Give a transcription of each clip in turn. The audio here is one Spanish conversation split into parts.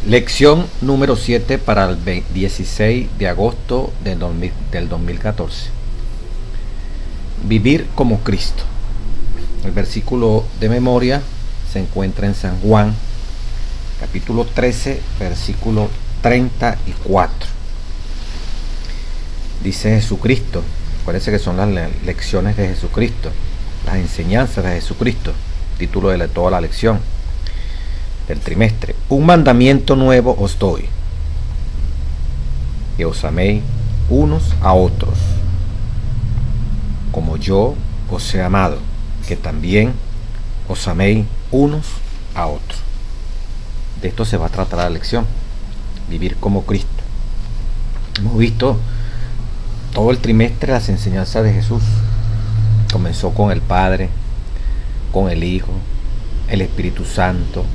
Lección número 7 para el 16 de agosto del 2014. Vivir como Cristo. El versículo de memoria se encuentra en San Juan, capítulo 13, versículo 34. Dice Jesucristo, parece que son las lecciones de Jesucristo, las enseñanzas de Jesucristo, título de toda la lección del trimestre. Un mandamiento nuevo os doy, que os améis unos a otros, como yo os he amado, que también os améis unos a otros. De esto se va a tratar la lección, vivir como Cristo. Hemos visto todo el trimestre las enseñanzas de Jesús. Comenzó con el Padre, con el Hijo, el Espíritu Santo,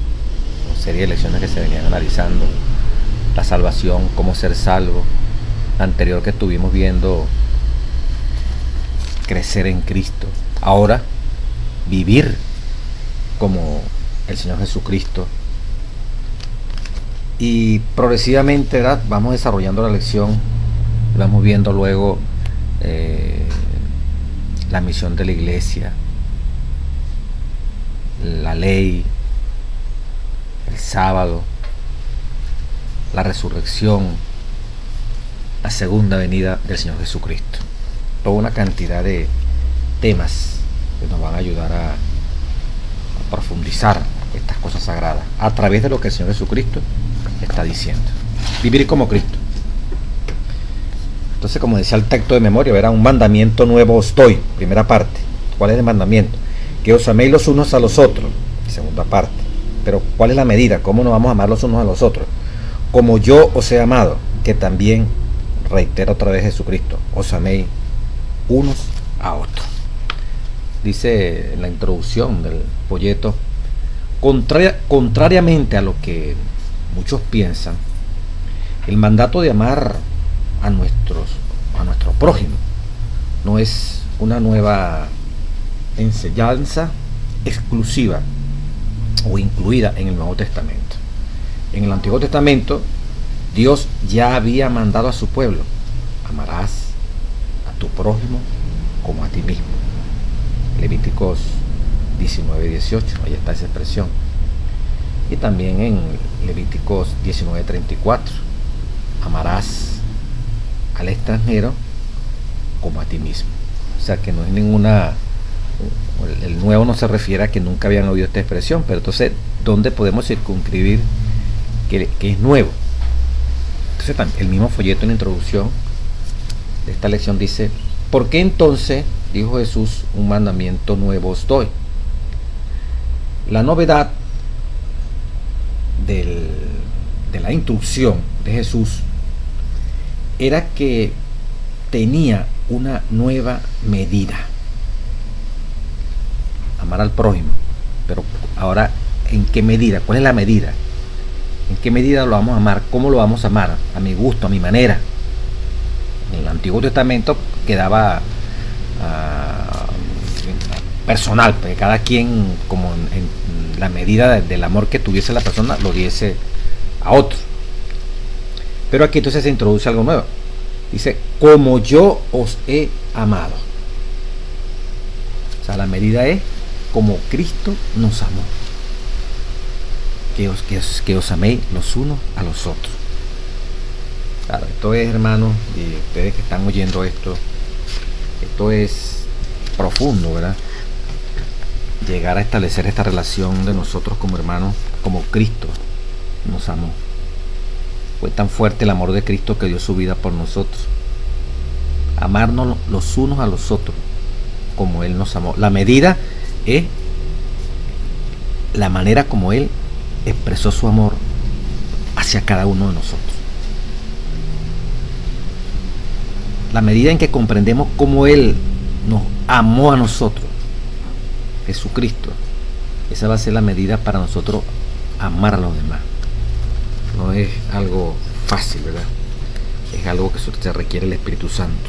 una serie de lecciones que se venían analizando, la salvación, cómo ser salvo. La anterior que estuvimos viendo, crecer en Cristo. Ahora, vivir como el Señor Jesucristo. Y progresivamente, ¿verdad?, vamos desarrollando la lección, vamos viendo luego la misión de la iglesia, la ley, el sábado, la resurrección, la segunda venida del Señor Jesucristo. Toda una cantidad de temas que nos van a ayudar a profundizar estas cosas sagradas a través de lo que el Señor Jesucristo está diciendo. Vivir como Cristo. Entonces, como decía el texto de memoria, verá, un mandamiento nuevo os doy, primera parte. ¿Cuál es el mandamiento? Que os améis los unos a los otros, segunda parte. Pero ¿cuál es la medida? ¿Cómo nos vamos a amar los unos a los otros? Como yo os he amado, que también, reitera otra vez Jesucristo, os améis unos a otros. Dice en la introducción del folleto, contrariamente a lo que muchos piensan, el mandato de amar a nuestro prójimo no es una nueva enseñanza exclusiva o incluida en el Nuevo Testamento. En el Antiguo Testamento, Dios ya había mandado a su pueblo: amarás a tu prójimo como a ti mismo. Levíticos 19:18, ahí está esa expresión. Y también en Levíticos 19:34, amarás al extranjero como a ti mismo. O sea que no es ninguna, el nuevo no se refiere a que nunca habían oído esta expresión, pero entonces, ¿dónde podemos circunscribir que es nuevo? Entonces, el mismo folleto en la introducción de esta lección dice: ¿por qué entonces, dijo Jesús, un mandamiento nuevo os doy? La novedad de la instrucción de Jesús era que tenía una nueva medida. Amar al prójimo. Pero ahora, ¿en qué medida? ¿Cuál es la medida? ¿En qué medida lo vamos a amar? ¿Cómo lo vamos a amar? A mi gusto, a mi manera. En el Antiguo Testamento quedaba personal, porque cada quien, como en la medida del amor que tuviese la persona, lo diese a otro. Pero aquí entonces se introduce algo nuevo. Dice: como yo os he amado. O sea, la medida es como Cristo nos amó. Que os améis los unos a los otros. Claro, esto es, hermanos, y ustedes que están oyendo esto es profundo, ¿verdad? Llegar a establecer esta relación de nosotros como hermanos, como Cristo nos amó. Fue tan fuerte el amor de Cristo que dio su vida por nosotros. Amarnos los unos a los otros como Él nos amó. La medida es la manera como Él expresó su amor hacia cada uno de nosotros. La medida en que comprendemos cómo Él nos amó a nosotros, Jesucristo, esa va a ser la medida para nosotros amar a los demás. No es algo fácil, ¿verdad? Es algo que se requiere el Espíritu Santo.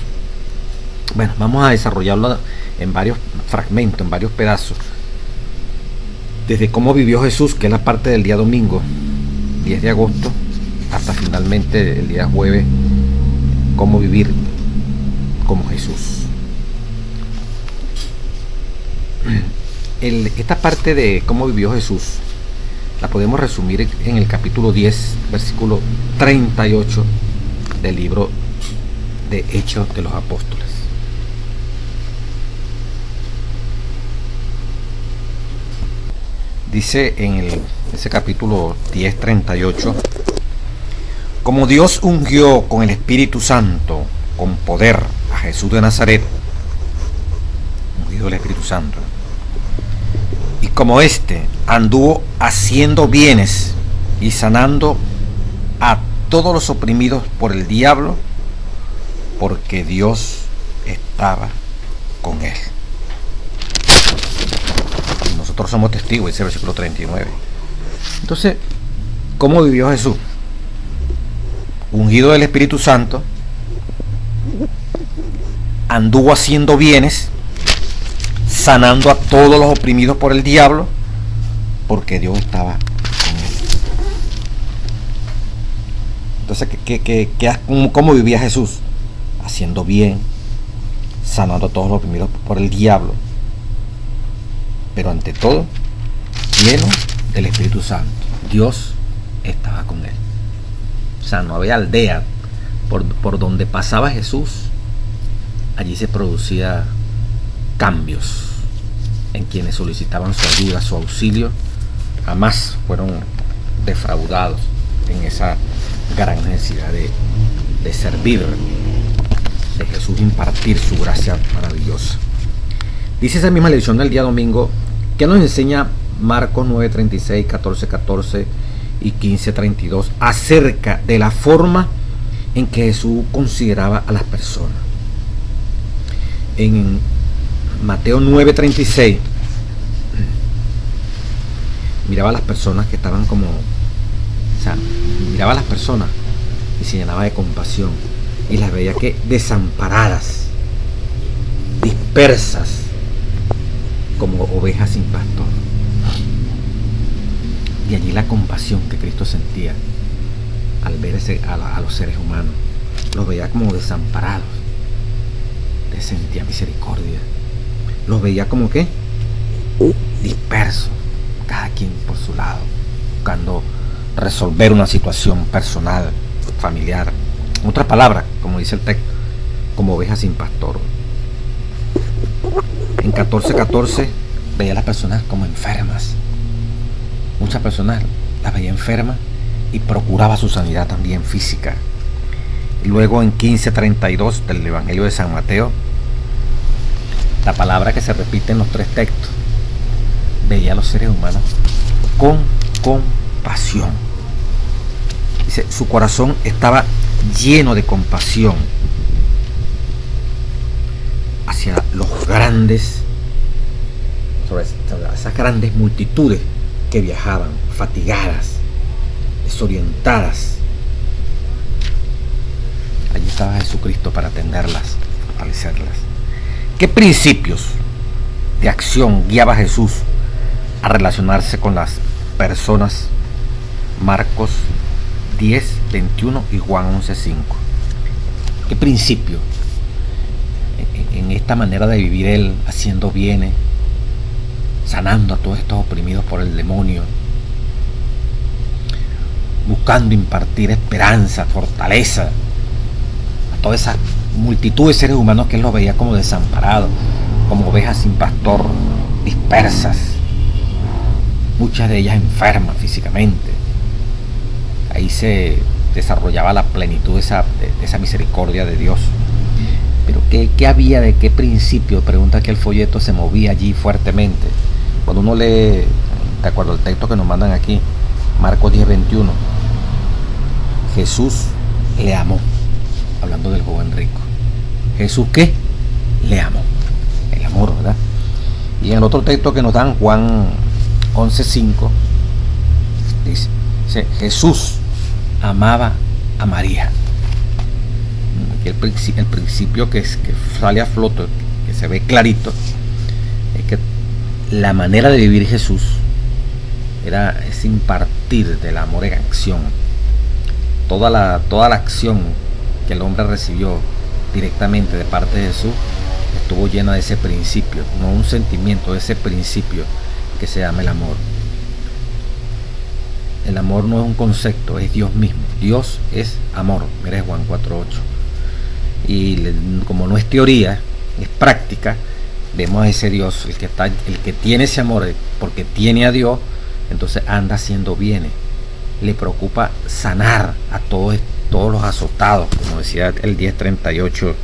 Bueno, vamos a desarrollarlo en varios fragmentos, en varios pedazos. Desde cómo vivió Jesús, que es la parte del día domingo, 10 de agosto hasta finalmente el día jueves, cómo vivir como Jesús. Esta parte de cómo vivió Jesús la podemos resumir en el capítulo 10, versículo 38 del libro de Hechos de los Apóstoles. Dice en ese capítulo 10, 38: como Dios ungió con el Espíritu Santo, con poder, a Jesús de Nazaret, ungido del Espíritu Santo, y como éste anduvo haciendo bienes y sanando a todos los oprimidos por el diablo, porque Dios estaba con él. Y nosotros somos testigos, dice el versículo 39. Entonces, ¿cómo vivió Jesús? Ungido del Espíritu Santo, anduvo haciendo bienes, sanando a todos los oprimidos por el diablo, porque Dios estaba con él. Entonces, ¿cómo vivía Jesús? Haciendo bien, sanando a todos los oprimidos por el diablo, pero ante todo, lleno del Espíritu Santo. Dios estaba con él. O sea, no había aldea por donde pasaba Jesús, allí se producía cambios en quienes solicitaban su ayuda, su auxilio. Jamás fueron defraudados en esa gran necesidad de servir, de Jesús impartir su gracia maravillosa. Dice esa misma lección del día domingo que nos enseña Marcos 9:36, 14:14 y 15:32 acerca de la forma en que Jesús consideraba a las personas. En Mateo 9:36 miraba a las personas que estaban miraba a las personas y se llenaba de compasión y las veía que desamparadas, dispersas como ovejas sin pastor. Y allí la compasión que Cristo sentía al ver a los seres humanos, los veía como desamparados, les sentía misericordia, los veía como que dispersos, cada quien por su lado, buscando resolver una situación personal, familiar. En otras palabras, como dice el texto, como ovejas sin pastor. En 14:14 veía a las personas como enfermas. Muchas personas las veía enfermas y procuraba su sanidad también física. Y luego en 15:32 del Evangelio de San Mateo, la palabra que se repite en los tres textos, veía a los seres humanos con compasión. Dice, su corazón estaba lleno de compasión hacia los grandes, sobre esas grandes multitudes que viajaban, fatigadas, desorientadas. Allí estaba Jesucristo para atenderlas, fortalecerlas. ¿Qué principios de acción guiaba a Jesús a relacionarse con las personas? Marcos 10:21 y Juan 11:5. ¿Qué principio en esta manera de vivir él, haciendo bienes, sanando a todos estos oprimidos por el demonio, buscando impartir esperanza, fortaleza a toda esa multitud de seres humanos que él los veía como desamparados, como ovejas sin pastor, dispersas, muchas de ellas enfermas físicamente? Ahí se desarrollaba la plenitud de esa misericordia de Dios. Pero ¿qué había, de qué principio? Pregunta que el folleto se movía allí fuertemente. Cuando uno lee, de acuerdo al texto que nos mandan aquí, Marcos 10:21, Jesús le amó, hablando del joven rico. ¿Jesús qué? Le amó. El amor, ¿verdad? Y en el otro texto que nos dan, Juan 11:5, dice, Jesús amaba a María. Aquí el principio que sale a flote, que se ve clarito, es que la manera de vivir Jesús es impartir del amor en acción. Toda la acción que el hombre recibió directamente de parte de Jesús estuvo llena de ese principio, no un sentimiento, de ese principio que se llama el amor. El amor no es un concepto, es Dios mismo. Dios es amor. Mira Juan 4:8. Y como no es teoría, es práctica, vemos a ese Dios, el que tiene ese amor porque tiene a Dios, entonces anda haciendo bienes. Le preocupa sanar a todos los azotados, como decía el 10:38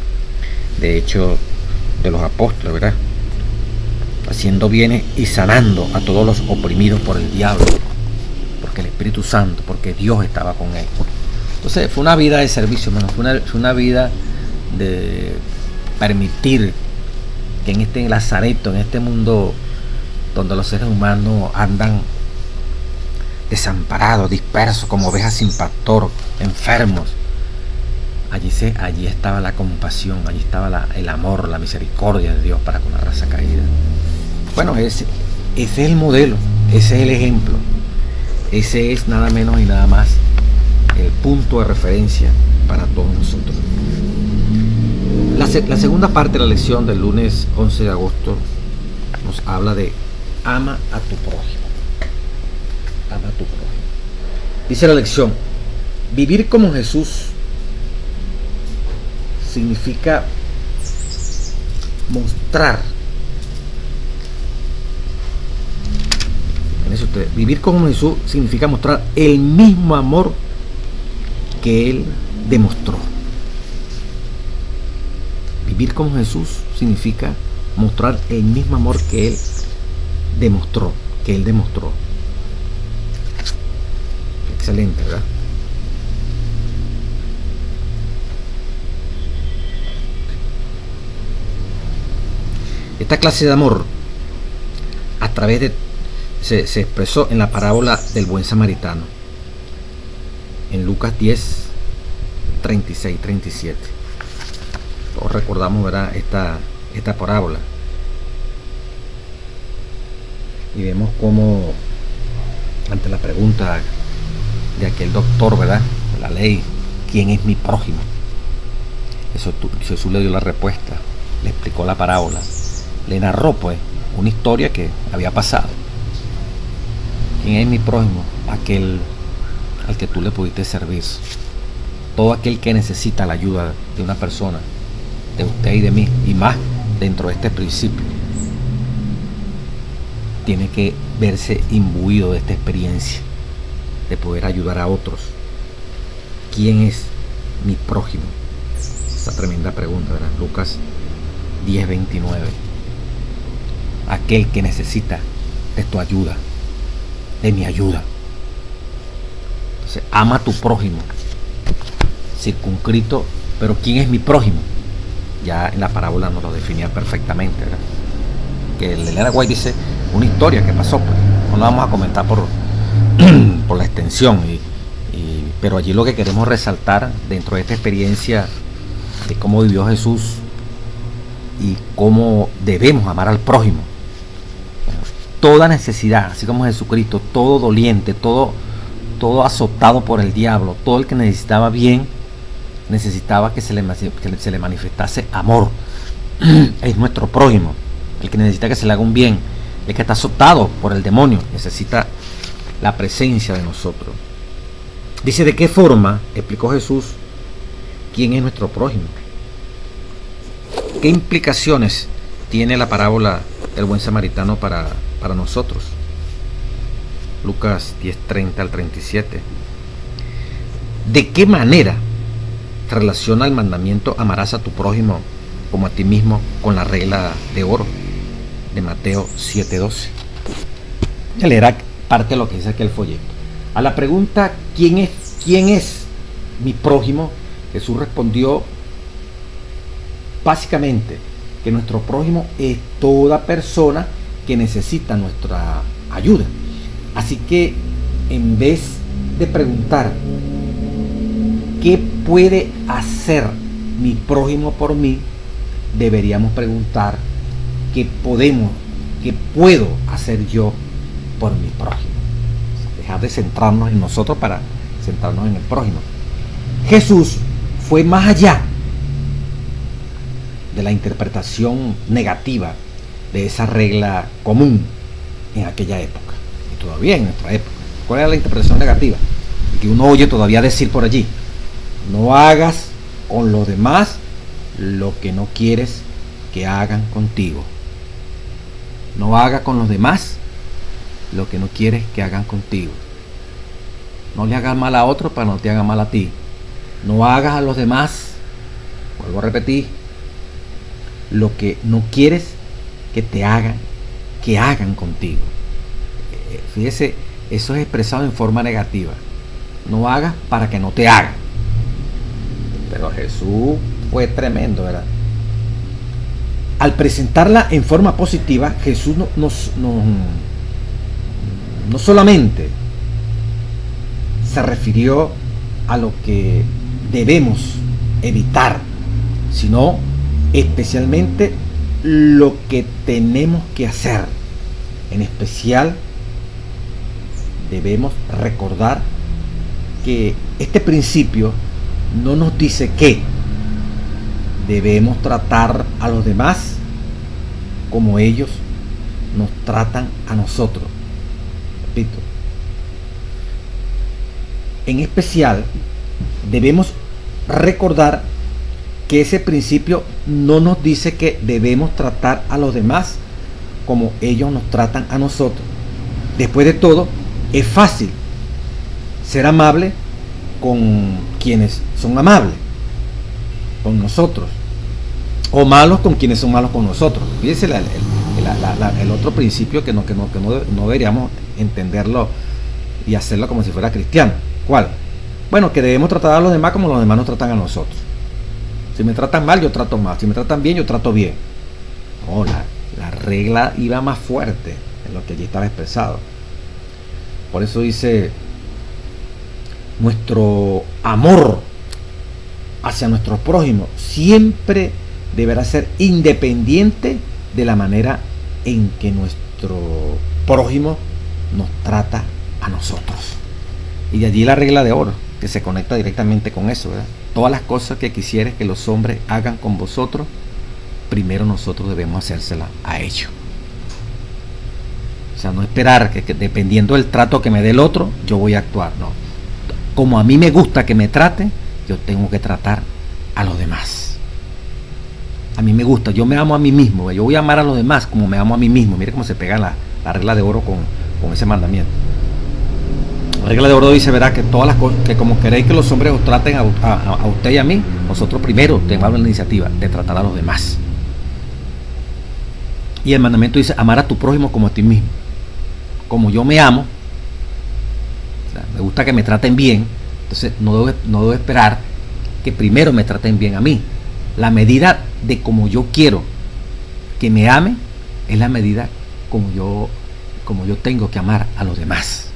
de Hechos de los Apóstoles, ¿verdad? Haciendo bienes y sanando a todos los oprimidos por el diablo, porque el Espíritu Santo, porque Dios estaba con él. Entonces fue una vida de servicio, hermano. Fue una vida de permitir que en este lazareto, en este mundo donde los seres humanos andan desamparados, dispersos, como ovejas sin pastor, enfermos, allí estaba la compasión, allí estaba el amor, la misericordia de Dios para con la raza caída. Bueno, ese es el modelo, ese es el ejemplo, ese es nada menos y nada más el punto de referencia para todos nosotros. La segunda parte de la lección del lunes 11 de agosto nos habla de ama a tu prójimo. Ama a tu prójimo. Dice la lección: vivir como Jesús significa mostrar. Vivir como Jesús significa mostrar el mismo amor que Él demostró. Vivir como Jesús significa mostrar el mismo amor que Él demostró. Excelente, ¿verdad? Esta clase de amor a través de se expresó en la parábola del buen samaritano, en Lucas 10, 36, 37. Todos recordamos, ¿verdad?, esta parábola. Y vemos cómo, ante la pregunta de aquel doctor, ¿verdad?, de la ley, ¿quién es mi prójimo? Jesús le dio la respuesta, le explicó la parábola, le narró pues una historia que había pasado. ¿Quién es mi prójimo? Aquel al que tú le pudiste servir. Todo aquel que necesita la ayuda de una persona, de usted y de mí, y más dentro de este principio, tiene que verse imbuido de esta experiencia de poder ayudar a otros. ¿Quién es mi prójimo? Esa tremenda pregunta, ¿verdad? Lucas 10:29. Aquel que necesita de tu ayuda, de mi ayuda. Entonces, ama a tu prójimo. Circunscrito, pero ¿quién es mi prójimo? Ya en la parábola nos lo definía perfectamente, ¿verdad? Que el Elena White dice una historia que pasó, pues no la vamos a comentar por la extensión, pero allí lo que queremos resaltar dentro de esta experiencia de cómo vivió Jesús y cómo debemos amar al prójimo. Toda necesidad, así como Jesucristo, todo doliente, todo azotado por el diablo, todo el que necesitaba bien, necesitaba que se le manifestase amor. Es nuestro prójimo. El que necesita que se le haga un bien, el que está azotado por el demonio, necesita la presencia de nosotros. Dice, ¿de qué forma explicó Jesús quién es nuestro prójimo? ¿Qué implicaciones tiene la parábola del buen samaritano para nosotros? Lucas 10:30 al 37. ¿De qué manera se relaciona el mandamiento amarás a tu prójimo como a ti mismo con la regla de oro de Mateo 7:12? Ya leerá parte de lo que dice aquí el folleto. A la pregunta ¿quién es mi prójimo?, Jesús respondió básicamente que nuestro prójimo es toda persona que necesita nuestra ayuda. Así que en vez de preguntar ¿qué puede hacer mi prójimo por mí?, deberíamos preguntar ¿qué puedo hacer yo por mi prójimo? dejar de centrarnos en nosotros para centrarnos en el prójimo. Jesús fue más allá de la interpretación negativa de esa regla común en aquella época y todavía en nuestra época. ¿Cuál era la interpretación negativa? Y que uno oye todavía decir por allí: no hagas con los demás lo que no quieres que hagan contigo. No hagas con los demás lo que no quieres que hagan contigo. No le hagas mal a otro para no te hagan mal a ti. No hagas a los demás, vuelvo a repetir, lo que no quieres que te hagan, que hagan contigo. Fíjese, eso es expresado en forma negativa. No hagas para que no te hagan. Pero Jesús fue tremendo, ¿verdad? Al presentarla en forma positiva, Jesús no solamente se refirió a lo que debemos evitar, sino especialmente lo que tenemos que hacer. En especial debemos recordar que este principio no nos dice que debemos tratar a los demás como ellos nos tratan a nosotros. Repito, en especial debemos recordar que ese principio no nos dice que debemos tratar a los demás como ellos nos tratan a nosotros. Después de todo, es fácil ser amable con quienes son amables con nosotros, o malos con quienes son malos con nosotros. Fíjense el otro principio que no deberíamos entenderlo y hacerlo como si fuera cristiano. ¿Cuál? Bueno, que debemos tratar a los demás como los demás nos tratan a nosotros. Si me tratan mal, yo trato mal. Si me tratan bien, yo trato bien. No, la regla iba más fuerte en lo que allí estaba expresado. Por eso dice: nuestro amor hacia nuestro prójimo siempre deberá ser independiente de la manera en que nuestro prójimo nos trata a nosotros. Y de allí la regla de oro, que se conecta directamente con eso, ¿verdad? Todas las cosas que quisieres que los hombres hagan con vosotros, primero nosotros debemos hacérselas a ellos. O sea, no esperar que dependiendo del trato que me dé el otro, yo voy a actuar. No. Como a mí me gusta que me traten, yo tengo que tratar a los demás. A mí me gusta, yo me amo a mí mismo. Yo voy a amar a los demás como me amo a mí mismo. Mire cómo se pega la regla de oro con ese mandamiento. La regla de oro dice, ¿verdad?, que todas las cosas, que como queréis que los hombres os traten a usted y a mí, nosotros primero tenemos la iniciativa de tratar a los demás. Y el mandamiento dice: amar a tu prójimo como a ti mismo. Como yo me amo, o sea, me gusta que me traten bien, entonces no debo esperar que primero me traten bien a mí. La medida de como yo quiero que me amen es la medida como yo tengo que amar a los demás.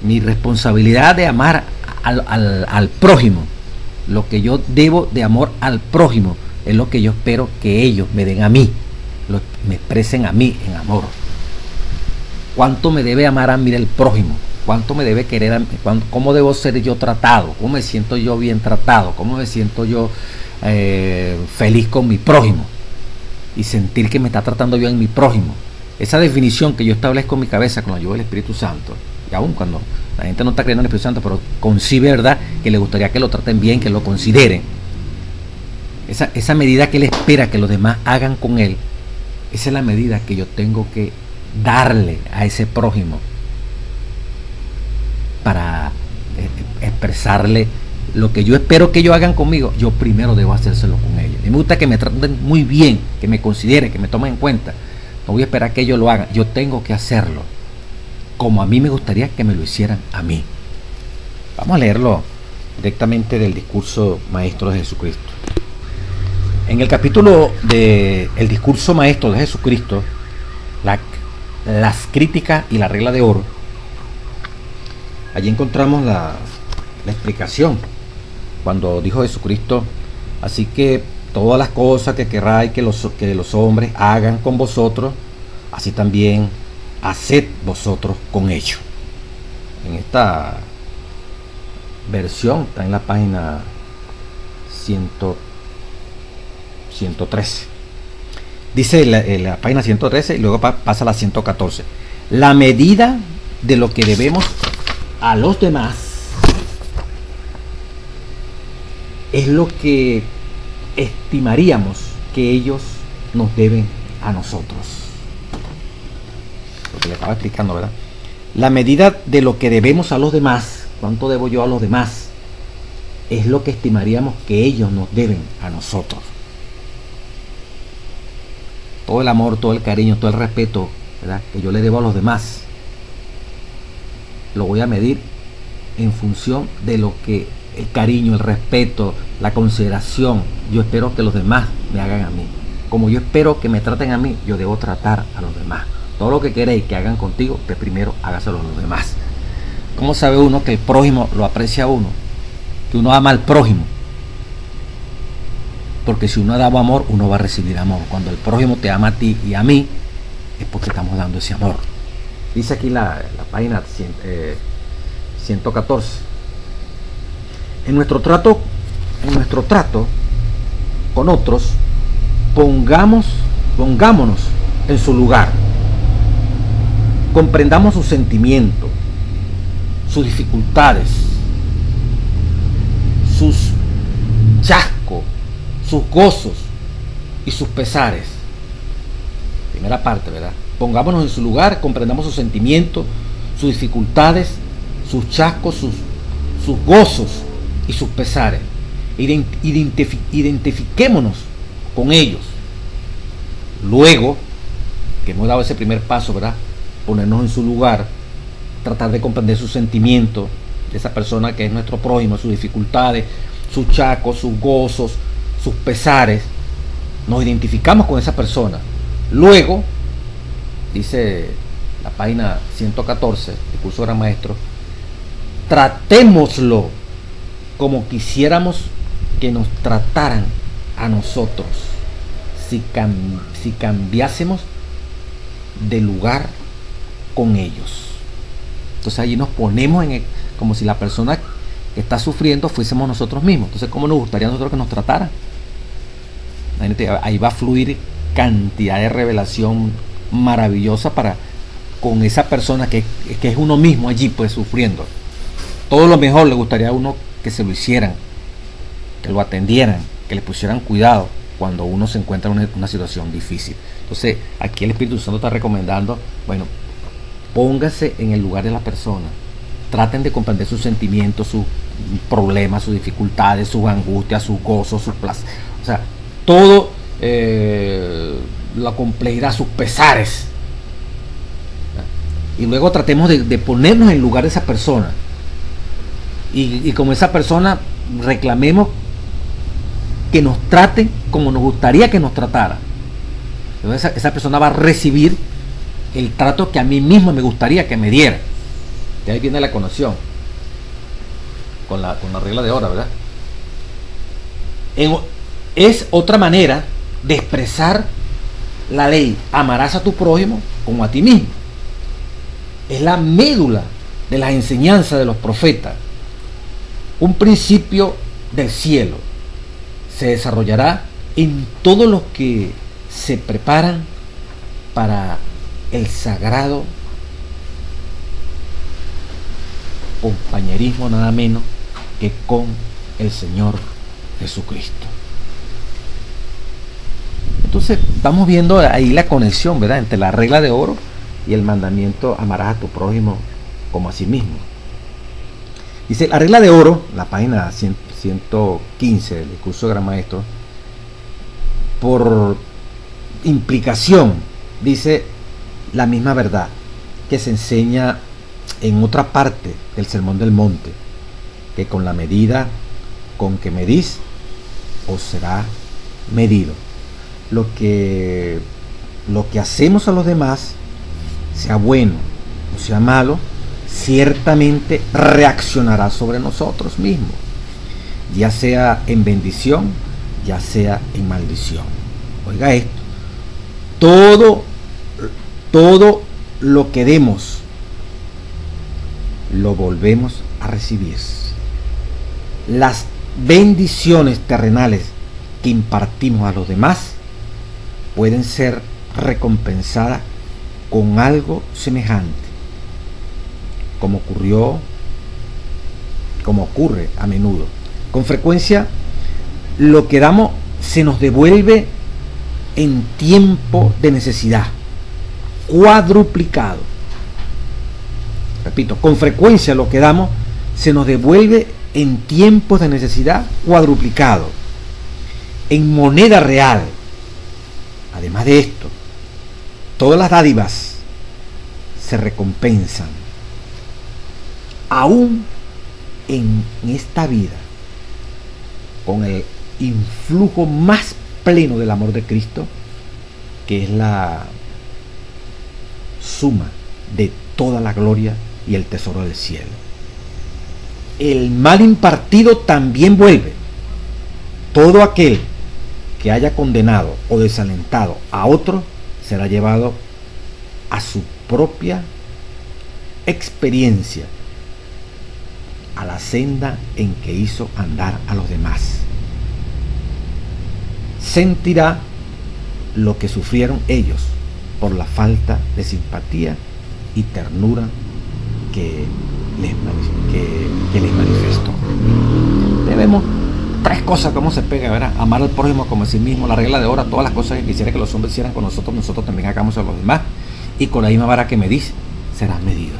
Mi responsabilidad de amar al prójimo, lo que yo debo de amor al prójimo, es lo que yo espero que ellos me den a mí, me expresen a mí en amor. ¿Cuánto me debe amar a mí el prójimo? ¿Cuánto me debe querer a mí? ¿Cómo debo ser yo tratado? ¿Cómo me siento yo bien tratado? ¿Cómo me siento yo feliz con mi prójimo? Y sentir que me está tratando bien mi prójimo. Esa definición que yo establezco en mi cabeza con la ayuda del Espíritu Santo, y aún cuando la gente no está creyendo en el Espíritu Santo, pero concibe, ¿verdad?, que le gustaría que lo traten bien, que lo consideren. Esa medida que él espera que los demás hagan con él, esa es la medida que yo tengo que darle a ese prójimo para expresarle lo que yo espero que ellos hagan conmigo. Yo primero debo hacérselo con ellos. Y me gusta que me traten muy bien, que me consideren, que me tomen en cuenta. No voy a esperar que ellos lo hagan, yo tengo que hacerlo como a mí me gustaría que me lo hicieran a mí. Vamos a leerlo directamente del discurso maestro de Jesucristo. En el capítulo del discurso maestro de Jesucristo, las críticas y la regla de oro, allí encontramos la explicación cuando dijo Jesucristo: así que todas las cosas que queráis que los hombres hagan con vosotros, así también haced vosotros con ellos. En esta versión está en la página 113. Dice la página 113 y luego pasa a la 114. La medida de lo que debemos a los demás es lo que estimaríamos que ellos nos deben a nosotros. Lo que le estaba explicando, ¿verdad? La medida de lo que debemos a los demás, cuánto debo yo a los demás, es lo que estimaríamos que ellos nos deben a nosotros. Todo el amor, todo el cariño, todo el respeto, ¿verdad?, que yo le debo a los demás, lo voy a medir en función de lo que el cariño, el respeto, la consideración yo espero que los demás me hagan a mí. Como yo espero que me traten a mí, yo debo tratar a los demás. Todo lo que queréis que hagan contigo, pues primero hágaselo a los demás. ¿Cómo sabe uno que el prójimo lo aprecia a uno? Que uno ama al prójimo. Porque si uno ha dado amor, uno va a recibir amor. Cuando el prójimo te ama a ti y a mí, es porque estamos dando ese amor. Dice aquí la página 114. En nuestro trato con otros, pongámonos en su lugar. Comprendamos sus sentimientos, sus dificultades, sus chascos, sus gozos y sus pesares. Primera parte, ¿verdad? Pongámonos en su lugar, comprendamos sus sentimientos, sus dificultades, sus chascos, sus gozos y sus pesares. Identifiquémonos con ellos. Luego que hemos dado ese primer paso, ¿verdad?, ponernos en su lugar, tratar de comprender sus sentimientos de esa persona que es nuestro prójimo, sus dificultades, sus chacos, sus gozos, sus pesares. Nos identificamos con esa persona. Luego, dice la página 114 del curso Gran Maestro, tratémoslo como quisiéramos que nos trataran a nosotros si cambiásemos de lugar con ellos. Entonces allí nos ponemos como si la persona que está sufriendo fuésemos nosotros mismos. Entonces, ¿cómo nos gustaría a nosotros que nos trataran? Ahí va a fluir cantidad de revelación maravillosa con esa persona que es uno mismo allí, pues, sufriendo. Todo lo mejor le gustaría a uno que se lo hicieran, que lo atendieran, que le pusieran cuidado cuando uno se encuentra en una situación difícil. Entonces, aquí el Espíritu Santo está recomendando, bueno, póngase en el lugar de la persona, traten de comprender sus sentimientos, sus problemas, sus dificultades, sus angustias, sus gozos, sus placeres, o sea, todo, la complejidad, sus pesares. Y luego tratemos de ponernos en el lugar de esa persona. Y como esa persona, reclamemos que nos traten como nos gustaría que nos tratara. Entonces esa persona va a recibir el trato que a mí mismo me gustaría que me diera. De ahí viene la conexión con la regla de oro, ¿verdad? Es otra manera de expresar la ley: amarás a tu prójimo como a ti mismo. Es la médula de las enseñanzas de los profetas, un principio del cielo. Se desarrollará en todos los que se preparan para el sagrado compañerismo, nada menos que con el Señor Jesucristo. Entonces estamos viendo ahí la conexión, ¿verdad?, entre la regla de oro y el mandamiento: amarás a tu prójimo como a sí mismo. Dice la regla de oro, la página 115 del curso de Gran Maestro, por implicación, dice la misma verdad que se enseña en otra parte del Sermón del Monte, que con la medida con que medís os será medido. Lo que hacemos a los demás, sea bueno o sea malo, ciertamente reaccionará sobre nosotros mismos, ya sea en bendición, ya sea en maldición. Oiga esto: todo lo que demos, lo volvemos a recibir. Las bendiciones terrenales que impartimos a los demás pueden ser recompensadas con algo semejante, como ocurre a menudo. Con frecuencia, lo que damos se nos devuelve en tiempo de necesidad, cuadruplicado. Repito, con frecuencia lo que damos se nos devuelve en tiempos de necesidad cuadruplicado, en moneda real. Además de esto, todas las dádivas se recompensan, aún en esta vida, con el influjo más pleno del amor de Cristo, que es la suma de toda la gloria y el tesoro del cielo. El mal impartido también vuelve. Todo aquel que haya condenado o desalentado a otro será llevado a su propia experiencia, a la senda en que hizo andar a los demás. Sentirá lo que sufrieron ellos por la falta de simpatía y ternura que les manifestó. Debemos tres cosas: cómo se pega, ¿verdad? Amar al prójimo como a sí mismo, la regla de oro, todas las cosas que quisiera que los hombres hicieran con nosotros, nosotros también hagamos a los demás, y con la misma vara que medís serás medido.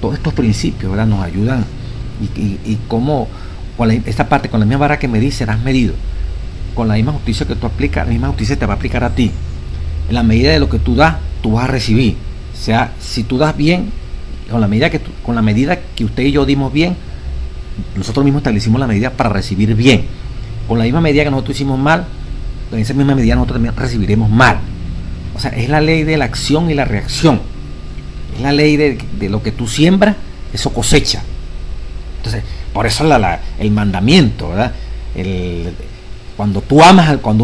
Todos estos principios, ¿verdad?, nos ayudan, y cómo esta parte, con la misma vara que medís serás medido. Con la misma justicia que tú aplicas, la misma justicia te va a aplicar a ti. En la medida de lo que tú das, tú vas a recibir. O sea, si tú das bien, con la medida que usted y yo dimos bien, nosotros mismos establecimos la medida para recibir bien. Con la misma medida que nosotros hicimos mal, en esa misma medida nosotros también recibiremos mal. O sea, es la ley de la acción y la reacción. Es la ley de lo que tú siembras, eso cosecha. Entonces, por eso el mandamiento, ¿verdad? Cuando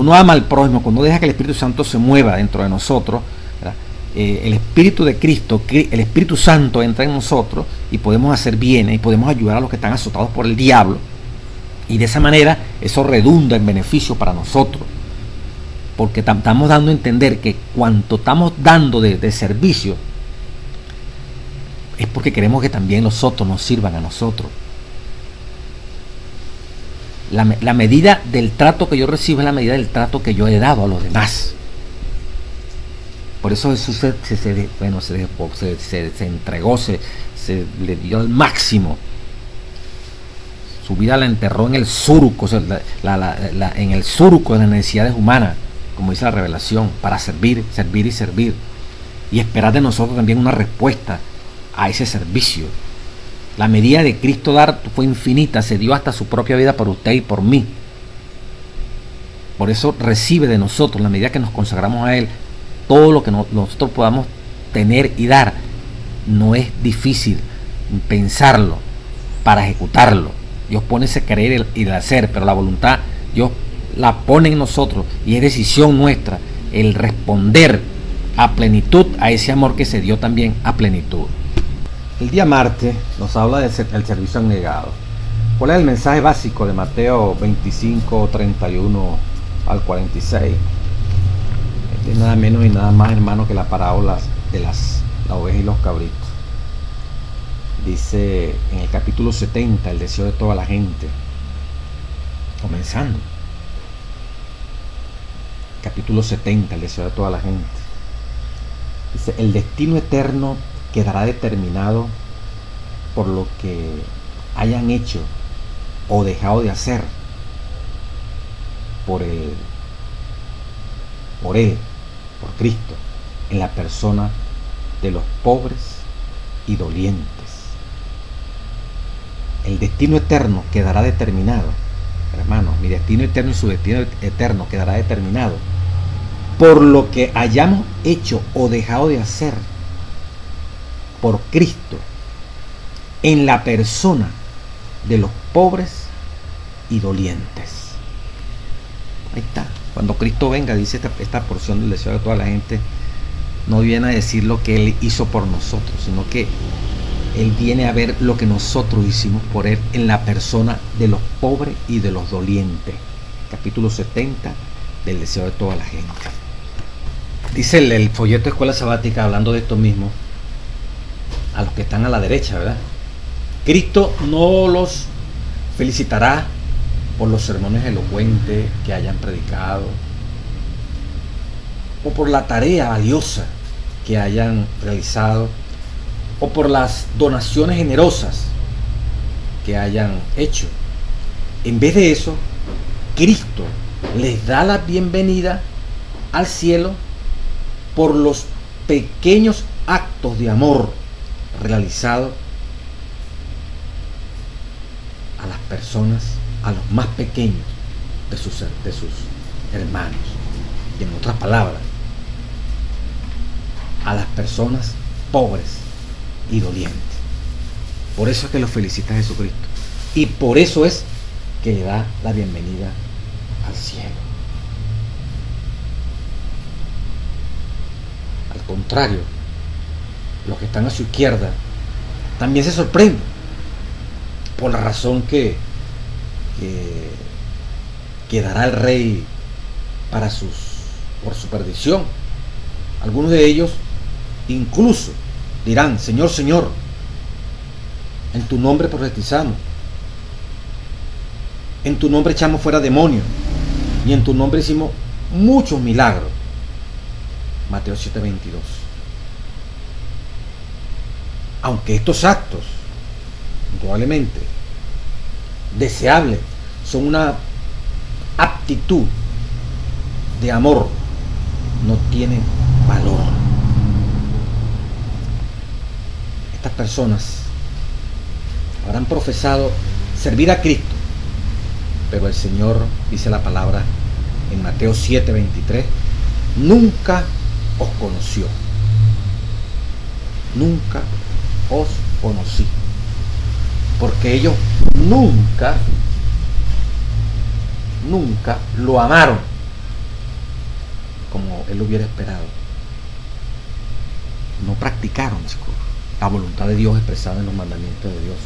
uno ama al prójimo, cuando deja que el Espíritu Santo se mueva dentro de nosotros, ¿verdad?, el Espíritu de Cristo, el Espíritu Santo entra en nosotros y podemos hacer bien y podemos ayudar a los que están azotados por el diablo, y de esa manera eso redunda en beneficio para nosotros, porque estamos dando a entender que cuanto estamos dando de servicio es porque queremos que también los otros nos sirvan a nosotros. La medida del trato que yo recibo es la medida del trato que yo he dado a los demás. Por eso Jesús se entregó, se le dio al máximo. Su vida la enterró en el surco, en el surco de las necesidades humanas, como dice la revelación, para servir y servir. Y esperar de nosotros también una respuesta a ese servicio. La medida de Cristo dar fue infinita, se dio hasta su propia vida por usted y por mí. Por eso recibe de nosotros, la medida que nos consagramos a Él, todo lo que nosotros podamos tener y dar. No es difícil pensarlo para ejecutarlo. Dios pone ese querer y el hacer, pero la voluntad Dios la pone en nosotros, y es decisión nuestra el responder a plenitud a ese amor que se dio también a plenitud. El día martes nos habla del servicio abnegado. ¿Cuál es el mensaje básico de Mateo 25, 31 al 46? Es nada menos y nada más, hermano, que la parábola de la oveja y los cabritos. Dice en el capítulo 70, el deseo de toda la gente. Comenzando. Capítulo 70, el deseo de toda la gente. Dice: el destino eterno quedará determinado por lo que hayan hecho o dejado de hacer por Cristo, en la persona de los pobres y dolientes. El destino eterno quedará determinado, hermanos, mi destino eterno y su destino eterno quedará determinado por lo que hayamos hecho o dejado de hacer por Cristo, en la persona de los pobres y dolientes. Ahí está. Cuando Cristo venga, dice esta porción del deseo de toda la gente, no viene a decir lo que Él hizo por nosotros, sino que Él viene a ver lo que nosotros hicimos por Él en la persona de los pobres y de los dolientes. Capítulo 70 del deseo de toda la gente. Dice el folleto de Escuela Sabática, hablando de esto mismo, a los que están a la derecha, ¿verdad? Cristo no los felicitará por los sermones elocuentes que hayan predicado, o por la tarea valiosa que hayan realizado, o por las donaciones generosas que hayan hecho. En vez de eso, Cristo les da la bienvenida al cielo por los pequeños actos de amor realizados a las personas, a los más pequeños de sus hermanos. Y en otras palabras, a las personas pobres y dolientes. Por eso es que los felicita Jesucristo. Y por eso es que le da la bienvenida al cielo. Al contrario, los que están a su izquierda también se sorprenden por la razón que dará el rey por su perdición. Algunos de ellos incluso dirán: Señor, Señor, en tu nombre profetizamos, en tu nombre echamos fuera demonios, y en tu nombre hicimos muchos milagros. Mateo 7:22. Aunque estos actos, probablemente deseables, son una aptitud de amor, no tienen valor. Estas personas habrán profesado servir a Cristo, pero el Señor, dice la palabra en Mateo 7:23, nunca os conoció. Nunca os conocí. Porque ellos nunca lo amaron como Él lo hubiera esperado. No practicaron, chicos, la voluntad de Dios expresada en los mandamientos de Dios.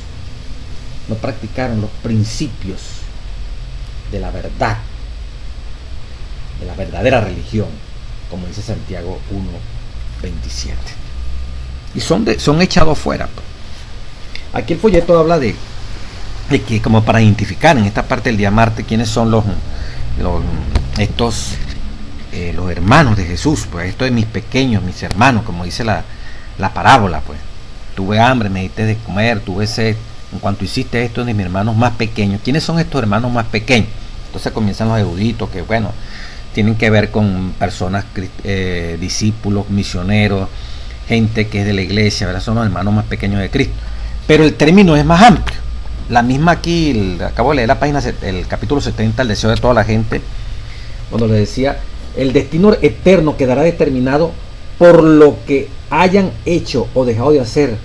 No practicaron los principios de la verdad, de la verdadera religión, como dice Santiago 1:27. Y son echados fuera. Aquí el folleto habla de que, como para identificar en esta parte del día martes quiénes son los hermanos de Jesús. Pues esto de mis pequeños, mis hermanos, como dice la parábola. Pues tuve hambre, me diste de comer, tuve sed, en cuanto hiciste esto de mis hermanos más pequeños. ¿Quiénes son estos hermanos más pequeños? Entonces comienzan los eruditos que, bueno, tienen que ver con personas, discípulos, misioneros, gente que es de la iglesia, ¿verdad? Son los hermanos más pequeños de Cristo. Pero el término es más amplio. La misma aquí, acabo de leer la página, el capítulo 70, el deseo de toda la gente, cuando le decía: el destino eterno quedará determinado por lo que hayan hecho o dejado de hacer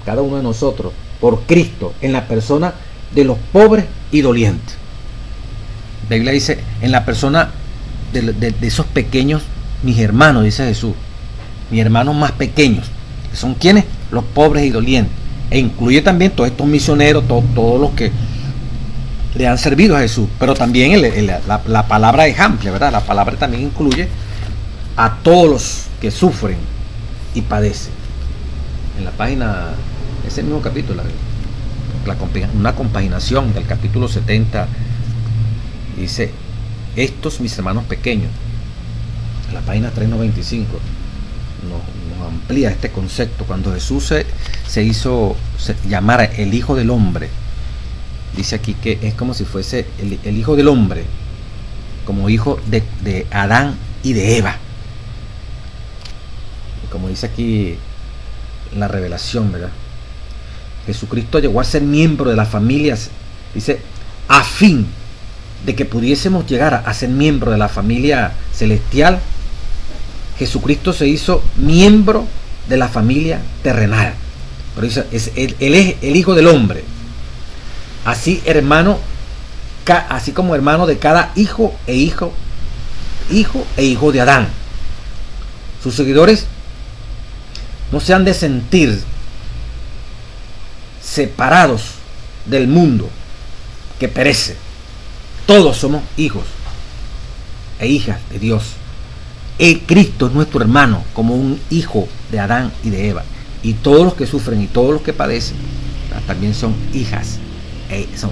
cada uno de nosotros por Cristo en la persona de los pobres y dolientes. La Biblia dice: en la persona de esos pequeños, mis hermanos, dice Jesús, mis hermanos más pequeños, que son quienes, los pobres y dolientes, e incluye también todos estos misioneros, todos los que le han servido a Jesús, pero también la palabra es amplia, ¿verdad? La palabra también incluye a todos los que sufren y padecen. En la página, ese mismo capítulo, una compaginación del capítulo 70, dice: estos mis hermanos pequeños. En la página 395 nos amplía este concepto. Cuando Jesús se hizo llamar el Hijo del Hombre, dice aquí que es como si fuese el Hijo del Hombre, como hijo de Adán y de Eva. Y como dice aquí en la revelación, ¿verdad? Jesucristo llegó a ser miembro de las familias, dice, a fin de que pudiésemos llegar a ser miembro de la familia celestial. Jesucristo se hizo miembro de la familia terrenal. Pero dice, él es el Hijo del Hombre. Así como hermano de cada hijo e hijo de Adán. Sus seguidores no se han de sentir separados del mundo que perece. Todos somos hijos e hijas de Dios. Cristo es nuestro hermano, como un hijo de Adán y de Eva. Y todos los que sufren y todos los que padecen también son hijas,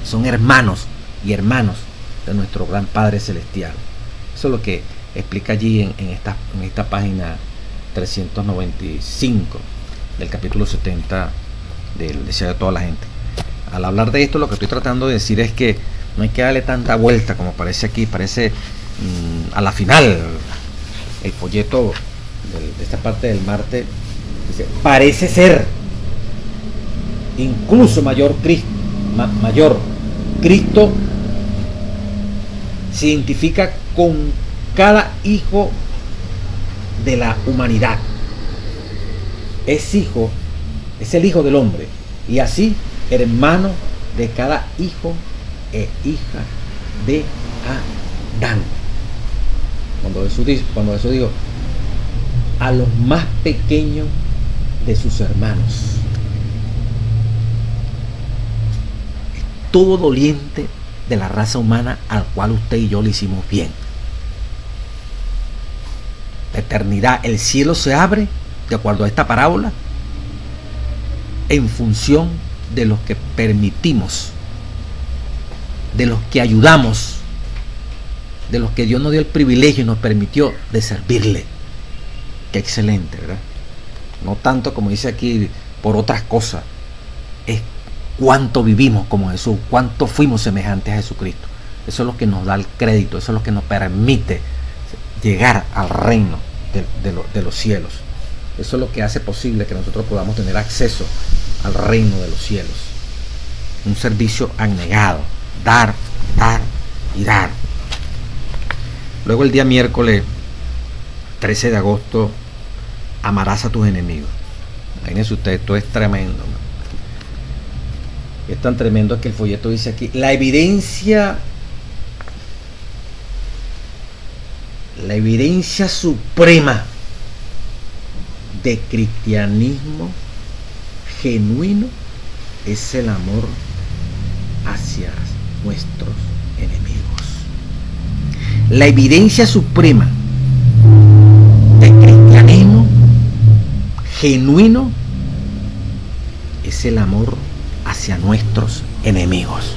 son hermanos y hermanos de nuestro gran Padre Celestial. Eso es lo que explica allí en esta página 395 del capítulo 70 del Deseo de toda la gente. Al hablar de esto, lo que estoy tratando de decir es que no hay que darle tanta vuelta como parece aquí. Parece a la final el folleto de esta parte del Marte dice, parece ser incluso mayor Cristo se identifica con cada hijo de la humanidad. Es el hijo del hombre, y así hermano de cada hijo e hija de Adán. Cuando Jesús dijo a los más pequeños de sus hermanos, todo doliente de la raza humana al cual usted y yo le hicimos bien. La eternidad, el cielo se abre, de acuerdo a esta parábola, en función de los que permitimos, de los que ayudamos, de los que Dios nos dio el privilegio y nos permitió de servirle. Qué excelente, ¿verdad? No tanto, como dice aquí, por otras cosas. Es cuánto vivimos como Jesús, cuánto fuimos semejantes a Jesucristo. Eso es lo que nos da el crédito, eso es lo que nos permite llegar al reino de los cielos. Eso es lo que hace posible que nosotros podamos tener acceso al reino de los cielos. Un servicio abnegado, dar y dar. Luego el día miércoles 13 de agosto, amarás a tus enemigos. Imagínense ustedes, esto es tremendo, ¿no? Es tan tremendo que el folleto dice aquí, la evidencia suprema de cristianismo genuino es el amor hacia nuestros enemigos. La evidencia suprema de cristianismo genuino es el amor hacia nuestros enemigos.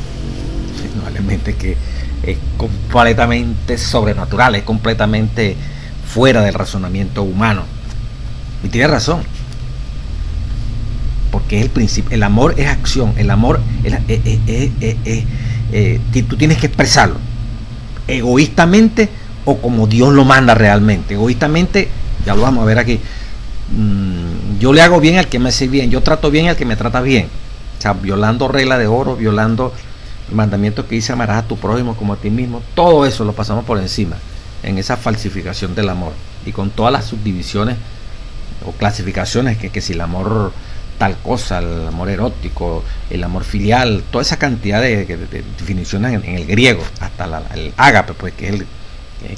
Indudablemente que es completamente sobrenatural, es completamente fuera del razonamiento humano. Y tiene razón, porque es el principio. El amor es acción, el amor tú tienes que expresarlo egoístamente o como Dios lo manda realmente. Egoístamente, ya lo vamos a ver aquí, yo le hago bien al que me hace bien, yo trato bien al que me trata bien. O sea, violando regla de oro, violando el mandamiento que dice amarás a tu prójimo como a ti mismo. Todo eso lo pasamos por encima en esa falsificación del amor, y con todas las subdivisiones o clasificaciones que si el amor tal cosa, el amor erótico, el amor filial, toda esa cantidad de definiciones en el griego, hasta el ágape, pues, que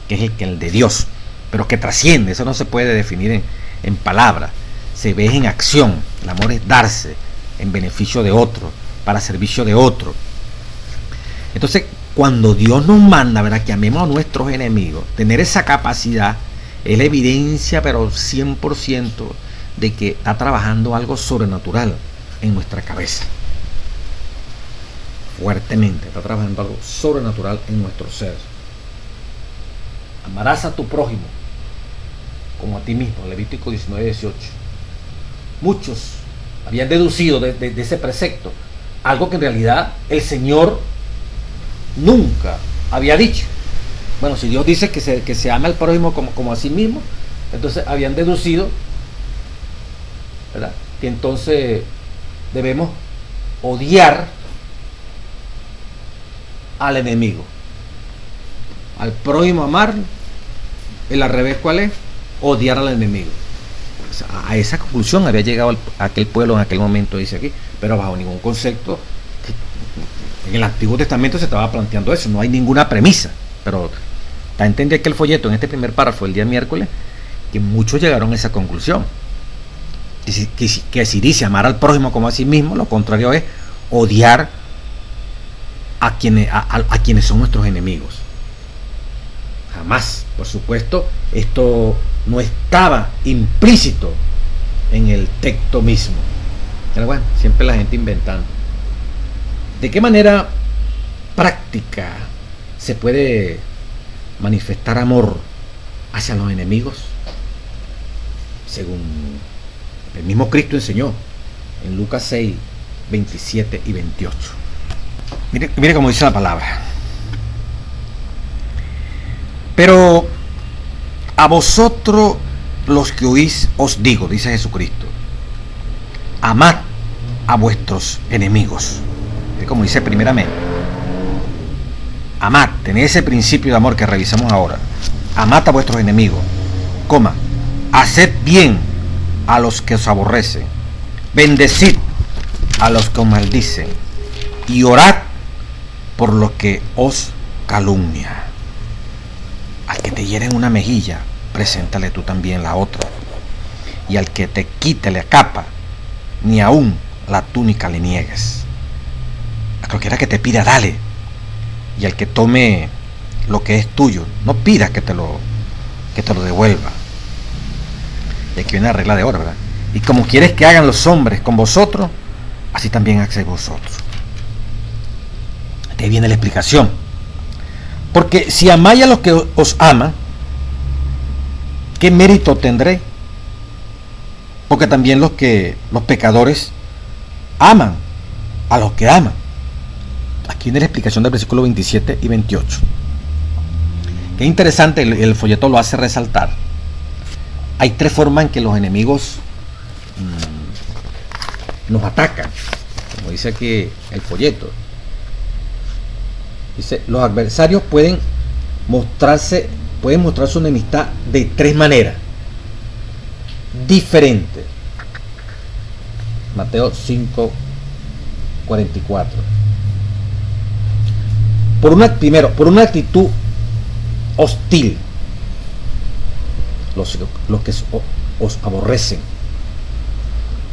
es el de Dios, pero que trasciende. Eso no se puede definir en palabras, se ve en acción. El amor es darse en beneficio de otro, para servicio de otro. Entonces, cuando Dios nos manda, ¿verdad?, que amemos a nuestros enemigos, tener esa capacidad es la evidencia, pero 100%, de que está trabajando algo sobrenatural en nuestra cabeza. Fuertemente está trabajando algo sobrenatural en nuestro ser. Amarás a tu prójimo como a ti mismo, Levítico 19:18. Muchos habían deducido de ese precepto algo que en realidad el Señor nunca había dicho. Bueno, si Dios dice que se ama al prójimo como a sí mismo, entonces habían deducido, ¿verdad?, que entonces debemos odiar al enemigo, al prójimo amarlo. El al revés, ¿cuál es? Odiar al enemigo. O sea, a esa conclusión había llegado aquel pueblo en aquel momento, dice aquí, pero bajo ningún concepto. En el Antiguo Testamento se estaba planteando eso, no hay ninguna premisa, pero da a entender que el folleto, en este primer párrafo del día miércoles, que muchos llegaron a esa conclusión. que si dice amar al prójimo como a sí mismo, lo contrario es odiar a quienes son nuestros enemigos. Jamás, por supuesto, esto no estaba implícito en el texto mismo. Pero bueno, siempre la gente inventando. ¿De qué manera práctica se puede manifestar amor hacia los enemigos? Según el mismo Cristo enseñó en Lucas 6, 27 y 28. Mire cómo dice la palabra. Pero a vosotros los que oís os digo, dice Jesucristo, amad a vuestros enemigos. Es como dice primeramente, amad, tened ese principio de amor que revisamos ahora. Amad a vuestros enemigos, coma, haced bien a los que os aborrecen, bendecid a los que os maldicen y orad por los que os calumnian. Al que te hieren una mejilla, preséntale tú también la otra, y al que te quite la capa, ni aún la túnica le niegues. A cualquiera que te pida, dale, y al que tome lo que es tuyo, no pidas que te lo devuelva. Y aquí viene la regla de oro, ¿verdad? Y como quieres que hagan los hombres con vosotros, así también hacéis vosotros. Aquí viene la explicación. Porque si amáis a los que os aman, ¿qué mérito tendré? Porque también los pecadores aman a los que aman. Aquí viene la explicación del versículo 27 y 28. Qué interesante, el folleto lo hace resaltar. Hay tres formas en que los enemigos nos atacan, como dice aquí el folleto. Dice, los adversarios pueden mostrar su enemistad de tres maneras diferentes. Mateo 5:44. Primero, por una actitud hostil. Los que os aborrecen.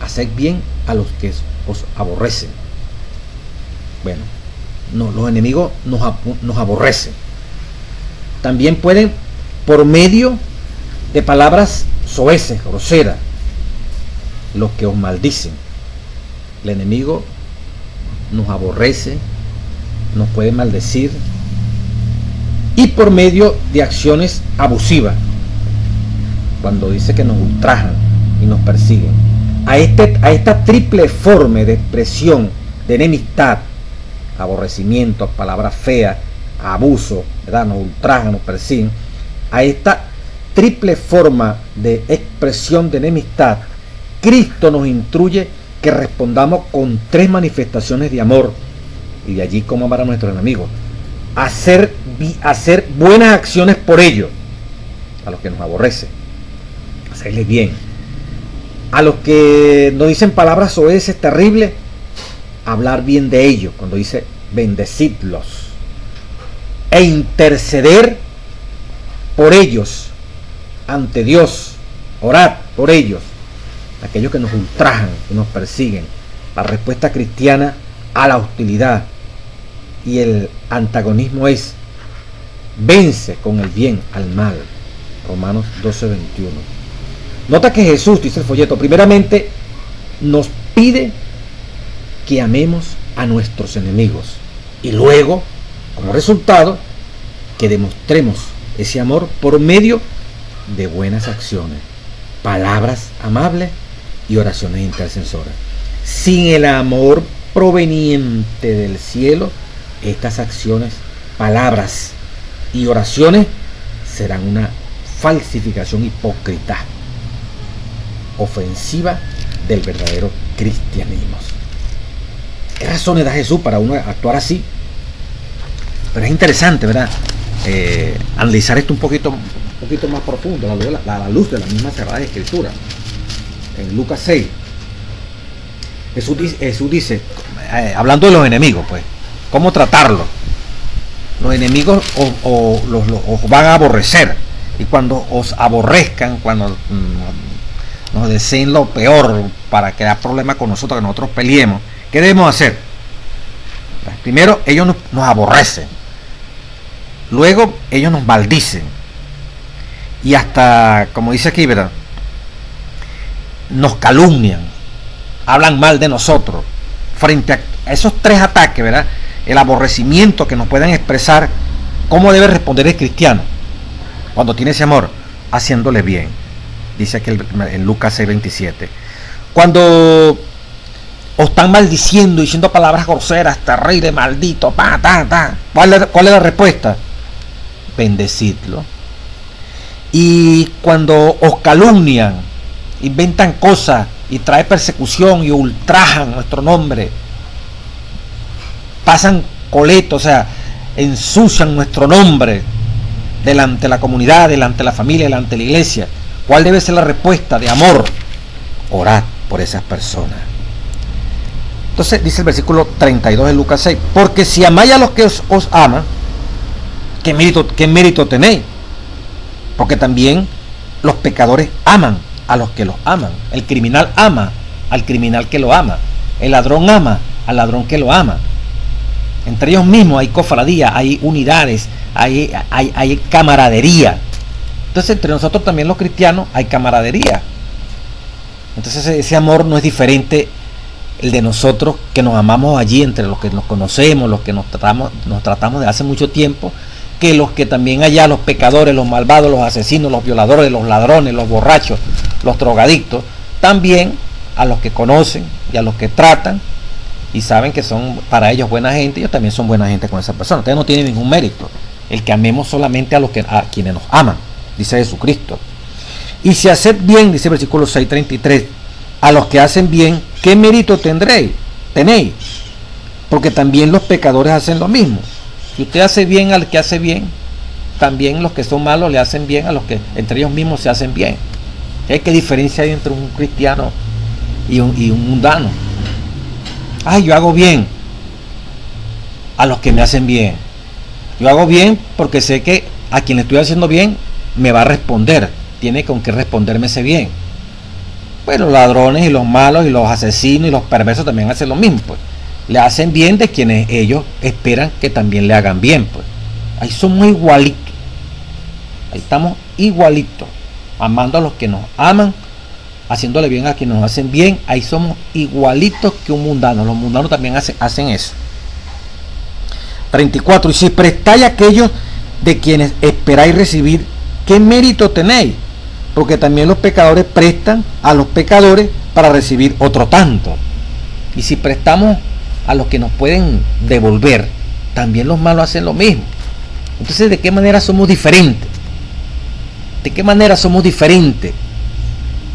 Haced bien a los que os aborrecen. Bueno, no, los enemigos nos aborrecen. También pueden por medio de palabras soeces, groseras, los que os maldicen. El enemigo nos aborrece, nos puede maldecir, y por medio de acciones abusivas, cuando dice que nos ultrajan y nos persiguen. A esta triple forma de expresión de enemistad, aborrecimiento, palabras feas, abuso, ¿verdad? Nos ultrajan, nos persiguen. A esta triple forma de expresión de enemistad, Cristo nos instruye que respondamos con tres manifestaciones de amor, y de allí cómo amar a nuestros enemigos. Hacer buenas acciones por ellos, a los que nos aborrecen, hacerles bien. A los que nos dicen palabras soeces, terribles, hablar bien de ellos, cuando dice bendecidlos, e interceder por ellos ante Dios, orad por ellos, aquellos que nos ultrajan y nos persiguen. La respuesta cristiana a la hostilidad y el antagonismo es: vence con el bien al mal. Romanos 12:21. Nota que Jesús, dice el folleto, primeramente nos pide que amemos a nuestros enemigos, y luego, como resultado, que demostremos ese amor por medio de buenas acciones, palabras amables y oraciones intercesoras. Sin el amor proveniente del cielo, estas acciones, palabras y oraciones serán una falsificación hipócrita, ofensiva del verdadero cristianismo. ¿Qué razones da Jesús para uno actuar así? Pero es interesante, ¿verdad? Analizar esto un poquito más profundo, a la luz de la misma Sagrada Escritura. En Lucas 6, Jesús dice, hablando de los enemigos, pues, ¿cómo tratarlos? Los enemigos os van a aborrecer, y cuando os aborrezcan, cuando nos deseen lo peor para crear problemas con nosotros, que nosotros peleemos, ¿qué debemos hacer? Primero, ellos nos aborrecen. Luego, ellos nos maldicen. Y hasta, como dice aquí, ¿verdad?, nos calumnian, hablan mal de nosotros. Frente a esos tres ataques, ¿verdad?, el aborrecimiento que nos pueden expresar, ¿cómo debe responder el cristiano cuando tiene ese amor? Haciéndole bien. Dice aquí en Lucas 6:27. Cuando os están maldiciendo, diciendo palabras groseras, terrible, maldito, ¿cuál es la respuesta? Bendecidlo. Y cuando os calumnian, inventan cosas y trae persecución y ultrajan nuestro nombre, pasan coleto, o sea, ensucian nuestro nombre delante de la comunidad, delante de la familia, delante de la iglesia, ¿cuál debe ser la respuesta de amor? Orad por esas personas. Entonces dice el versículo 32 de Lucas 6, porque si amáis a los que os aman, ¿qué mérito tenéis? Porque también los pecadores aman a los que los aman. El criminal ama al criminal que lo ama. El ladrón ama al ladrón que lo ama. Entre ellos mismos hay cofradía, hay unidades, hay camaradería. Entonces entre nosotros también los cristianos hay camaradería. Entonces ese amor no es diferente el de nosotros, que nos amamos allí entre los que nos conocemos, los que nos tratamos de hace mucho tiempo, que los que también allá, los pecadores, los malvados, los asesinos, los violadores, los ladrones, los borrachos, los drogadictos, también a los que conocen y a los que tratan y saben que son para ellos buena gente, ellos también son buena gente con esa persona. Entonces no tiene ningún mérito el que amemos solamente a quienes nos aman, dice Jesucristo. Y si haced bien, dice el versículo 6:33, a los que hacen bien, ¿qué mérito tenéis? Porque también los pecadores hacen lo mismo. Si usted hace bien al que hace bien, también los que son malos le hacen bien a los que entre ellos mismos se hacen bien. ¿Qué diferencia hay entre un cristiano y un mundano? Ay, yo hago bien a los que me hacen bien. Yo hago bien porque sé que a quien le estoy haciendo bien me va a responder. Tiene con qué responderme ese bien. Pues los ladrones y los malos y los asesinos y los perversos también hacen lo mismo, pues. Le hacen bien de quienes ellos esperan que también le hagan bien, pues. Ahí somos igualitos. Ahí estamos igualitos. Amando a los que nos aman, haciéndole bien a quienes nos hacen bien. Ahí somos igualitos que un mundano. Los mundanos también hacen eso. 34. Y si prestáis a aquellos de quienes esperáis recibir, ¿qué mérito tenéis? Porque también los pecadores prestan a los pecadores para recibir otro tanto. Y si prestamos a los que nos pueden devolver, también los malos hacen lo mismo. Entonces, ¿de qué manera somos diferentes? ¿De qué manera somos diferentes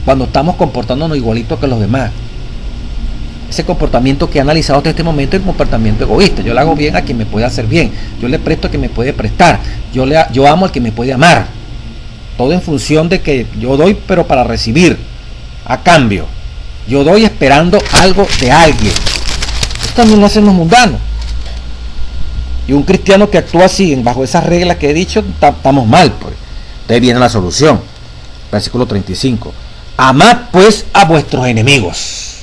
cuando estamos comportándonos igualitos que los demás? Ese comportamiento que he analizado hasta este momento es un comportamiento egoísta. Yo le hago bien a quien me puede hacer bien. Yo le presto a quien me puede prestar. Yo amo al que me puede amar. Todo en función de que yo doy, pero para recibir a cambio. Yo doy esperando algo de alguien. Esto también lo hacen los mundanos. Y un cristiano que actúa así, bajo esas reglas que he dicho, estamos mal, pues. Entonces viene la solución. Versículo 35. Amad pues a vuestros enemigos.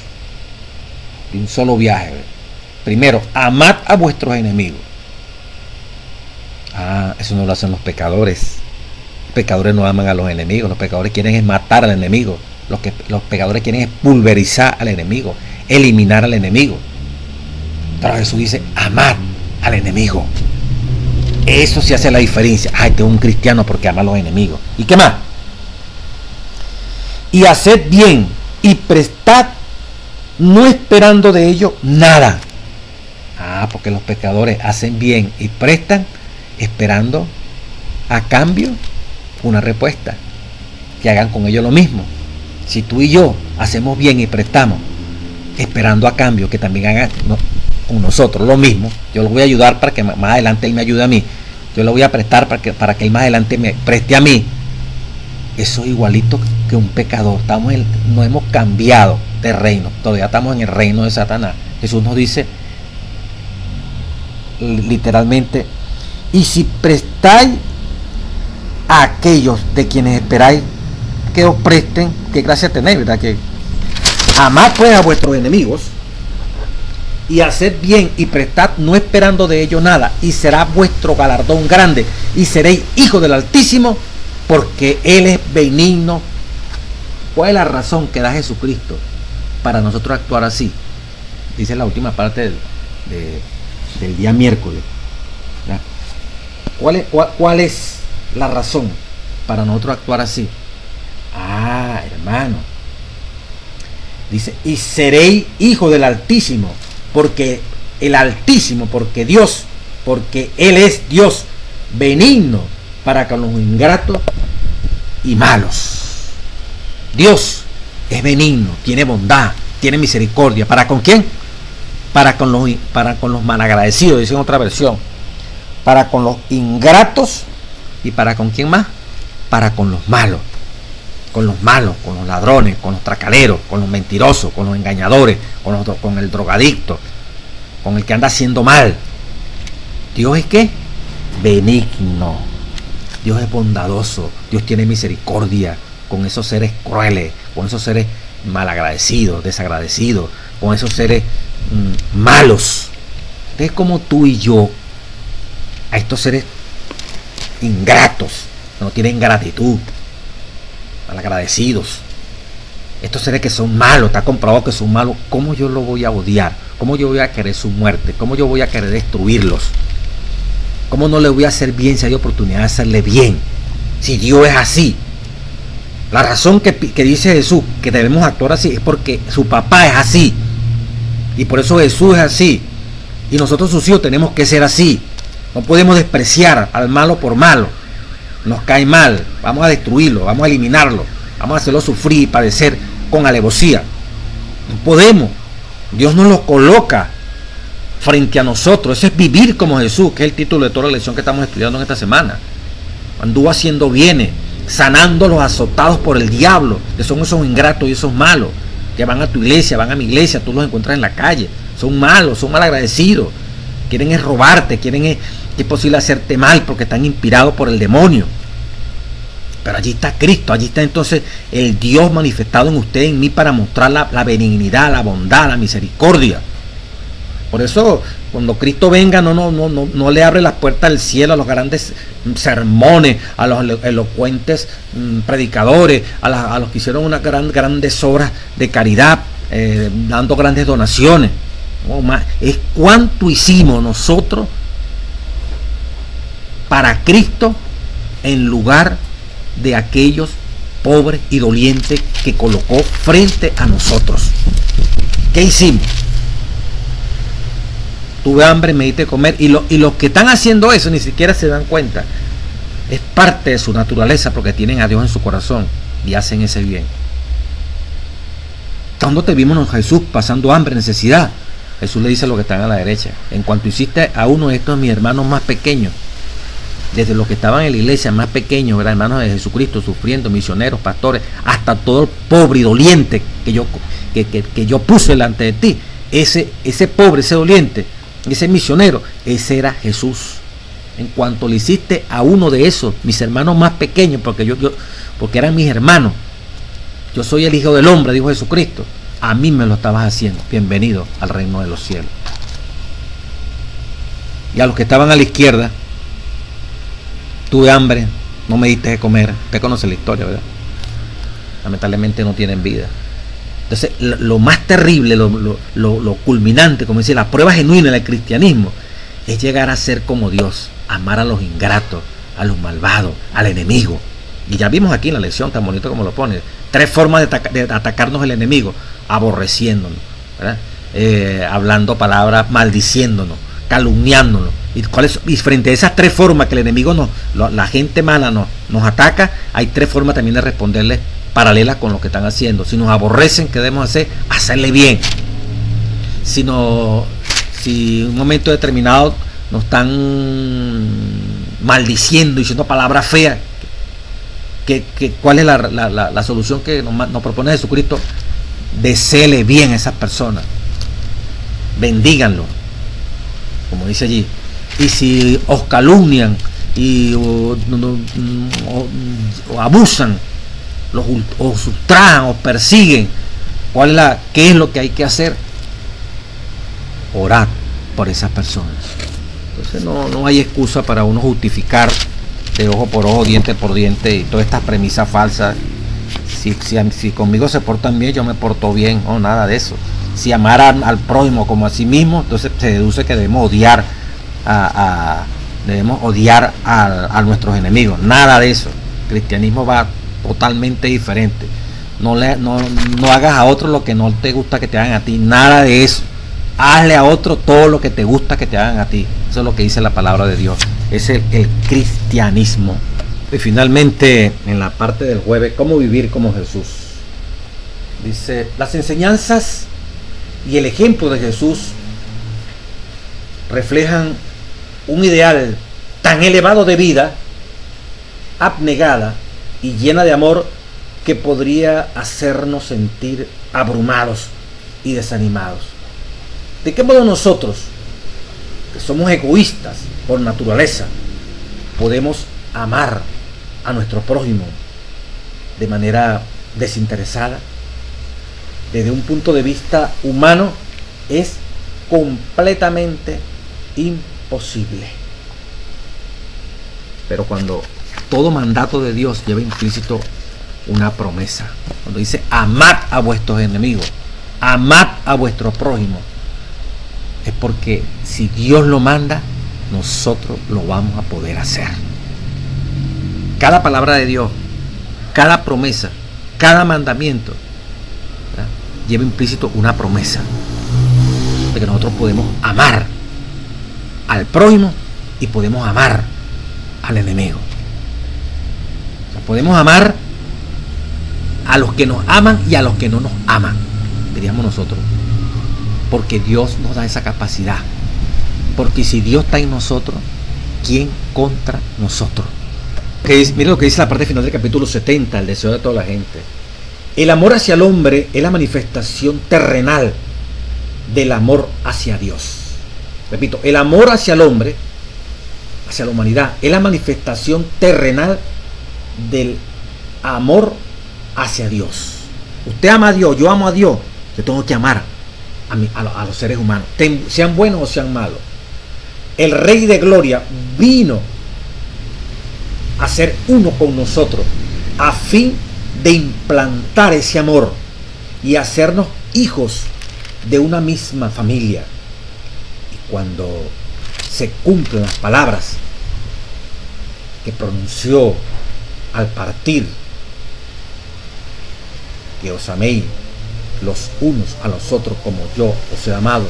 De un solo viaje. Primero, amad a vuestros enemigos. Eso no lo hacen los pecadores. Los pecadores no aman a los enemigos. Los pecadores quieren es matar al enemigo. Los pecadores quieren es pulverizar al enemigo, eliminar al enemigo. Pero Jesús dice, amad al enemigo. Eso sí hace la diferencia. Este es un cristiano porque ama a los enemigos. ¿Y qué más? Y haced bien y prestad, no esperando de ello nada. Porque los pecadores hacen bien y prestan esperando a cambio una respuesta, que hagan con ellos lo mismo. Si tú y yo hacemos bien y prestamos esperando a cambio que también hagan con nosotros lo mismo, yo lo voy a ayudar para que más adelante él me ayude a mí, yo lo voy a prestar para que él más adelante me preste a mí. Eso es igualito que un pecador. No hemos cambiado de reino, todavía estamos en el reino de Satanás. Jesús nos dice literalmente, y si prestáis a aquellos de quienes esperáis, que os presten, qué gracia tenéis, ¿verdad? Que amad pues a vuestros enemigos y haced bien y prestad no esperando de ello nada, y será vuestro galardón grande, y seréis hijos del Altísimo, porque Él es benigno. ¿Cuál es la razón que da Jesucristo para nosotros actuar así? Dice la última parte del día miércoles. ¿Cuál es la razón para nosotros actuar así? Ah, hermano. Dice, y seréis hijos del Altísimo, porque el Altísimo, porque Dios, porque Él es Dios benigno para con los ingratos y malos. Dios es benigno, tiene bondad, tiene misericordia. ¿Para con quién? Para con los malagradecidos, dice en otra versión. Para con los ingratos. ¿Y para con quién más? Para con los malos. Con los malos, con los ladrones, con los tracaleros, con los mentirosos, con los engañadores, con el drogadicto, con el que anda haciendo mal. Dios es ¿qué? Benigno. Dios es bondadoso. Dios tiene misericordia con esos seres crueles, con esos seres malagradecidos, desagradecidos, con esos seres malos. Es como tú y yo, a estos seres ingratos, que no tienen gratitud, malagradecidos, estos seres que son malos, está comprobado que son malos. ¿Cómo yo lo voy a odiar? ¿Cómo yo voy a querer su muerte? ¿Cómo yo voy a querer destruirlos? ¿Cómo no le voy a hacer bien si hay oportunidad de hacerle bien? Si Dios es así. La razón que dice Jesús que debemos actuar así es porque su papá es así, y por eso Jesús es así, y nosotros sus hijos tenemos que ser así. No podemos despreciar al malo por malo. Nos cae mal, vamos a destruirlo, vamos a eliminarlo, vamos a hacerlo sufrir y padecer con alevosía. No podemos. Dios nos lo coloca frente a nosotros. Eso es vivir como Jesús, que es el título de toda la lección que estamos estudiando en esta semana. Anduvo haciendo bienes, sanando a los azotados por el diablo, que son esos ingratos y esos malos, que van a tu iglesia, van a mi iglesia, tú los encuentras en la calle, son malos, son malagradecidos, quieren es robarte, quieren es posible hacerte mal porque están inspirados por el demonio. Pero allí está Cristo, allí está entonces el Dios manifestado en usted, en mí, para mostrar la benignidad, la bondad, la misericordia. Por eso, cuando Cristo venga, no le abre las puertas del cielo a los grandes sermones, a los elocuentes predicadores, a los que hicieron unas grandes obras de caridad, dando grandes donaciones. Es cuánto hicimos nosotros para Cristo en lugar de aquellos pobres y dolientes que colocó frente a nosotros. ¿Qué hicimos? Tuve hambre, me diste comer, y los que están haciendo eso ni siquiera se dan cuenta. Es parte de su naturaleza, porque tienen a Dios en su corazón y hacen ese bien. ¿Cuándo te vimos Jesús pasando hambre, necesidad? Jesús le dice a los que están a la derecha: en cuanto hiciste a uno de estos mis hermanos más pequeños, desde los que estaban en la iglesia más pequeños, ¿verdad? Hermanos de Jesucristo, sufriendo, misioneros, pastores, hasta todo el pobre y doliente que yo puse delante de ti, ese pobre, ese doliente, ese misionero, ese era Jesús. En cuanto le hiciste a uno de esos, mis hermanos más pequeños, porque eran mis hermanos, yo soy el Hijo del Hombre, dijo Jesucristo, a mí me lo estabas haciendo. Bienvenido al reino de los cielos. Y a los que estaban a la izquierda: tuve hambre, no me diste de comer. Usted conoce la historia, ¿verdad? Lamentablemente no tienen vida. Entonces, lo más terrible, lo culminante, como dice, la prueba genuina del cristianismo, es llegar a ser como Dios, amar a los ingratos, a los malvados, al enemigo. Y ya vimos aquí en la lección, tan bonito como lo pone, 3 formas de atacarnos el enemigo: aborreciéndonos, ¿verdad? Hablando palabras, maldiciéndonos, calumniándonos. Y frente a esas 3 formas que el enemigo la gente mala nos ataca, hay 3 formas también de responderle paralelas con lo que están haciendo. Si nos aborrecen, ¿qué debemos hacer? Hacerle bien. Si en un momento determinado nos están maldiciendo, diciendo palabras feas, ¿cuál es la solución que nos propone Jesucristo? Deséele bien a esas personas, bendíganlo, como dice allí. Y si os calumnian y o abusan, os ultrajan, os persiguen, ¿qué es lo que hay que hacer? Orad por esas personas. Entonces no hay excusa para uno justificar de ojo por ojo, diente por diente y todas estas premisas falsas. Si conmigo se portan bien, yo me porto bien, o nada de eso. Si amaran al prójimo como a sí mismo, entonces se deduce que debemos odiar a nuestros enemigos. Nada de eso. El cristianismo va totalmente diferente. No hagas a otro lo que no te gusta que te hagan a ti. Nada de eso. Hazle a otro todo lo que te gusta que te hagan a ti. Eso es lo que dice la palabra de Dios. Es el cristianismo. Y finalmente, en la parte del jueves, ¿cómo vivir como Jesús? Dice, las enseñanzas y el ejemplo de Jesús reflejan un ideal tan elevado de vida, abnegada y llena de amor, que podría hacernos sentir abrumados y desanimados. ¿De qué modo nosotros, que somos egoístas por naturaleza, podemos amar a nuestro prójimo de manera desinteresada? Desde un punto de vista humano es completamente imposible. Pero cuando todo mandato de Dios lleva implícito una promesa, cuando dice amad a vuestros enemigos, amad a vuestro prójimo, es porque si Dios lo manda, nosotros lo vamos a poder hacer. Cada palabra de Dios, cada promesa, cada mandamiento, ¿verdad?, lleva implícito una promesa de que nosotros podemos amar al prójimo y podemos amar al enemigo. O sea, podemos amar a los que nos aman y a los que no nos aman, diríamos nosotros, porque Dios nos da esa capacidad. Porque si Dios está en nosotros, ¿quién contra nosotros? Mira lo que dice la parte final del capítulo 70, el deseo de toda la gente. El amor hacia el hombre es la manifestación terrenal del amor hacia Dios. Repito, el amor hacia el hombre, hacia la humanidad, es la manifestación terrenal del amor hacia Dios. Usted ama a Dios, yo amo a Dios, yo tengo que amar a los seres humanos, sean buenos o sean malos. El Rey de Gloria vino a ser uno con nosotros a fin de implantar ese amor y hacernos hijos de una misma familia. Y cuando se cumplen las palabras que pronunció al partir, que os améis los unos a los otros como yo os he amado.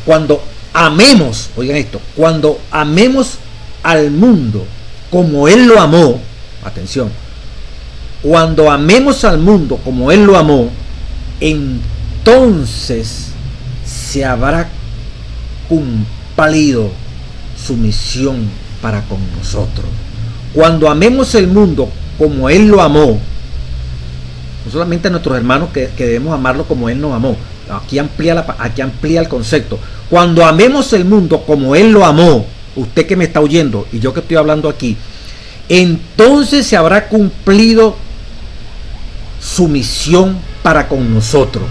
Cuando amemos, oigan esto, cuando amemos al mundo como Él lo amó, atención, cuando amemos al mundo como Él lo amó, entonces se habrá cumplido su misión para con nosotros. Cuando amemos el mundo como Él lo amó, no solamente a nuestros hermanos, que debemos amarlo como Él nos amó. Aquí amplía el concepto. Cuando amemos el mundo como Él lo amó, usted que me está oyendo y yo que estoy hablando aquí, entonces se habrá cumplido su misión para con nosotros.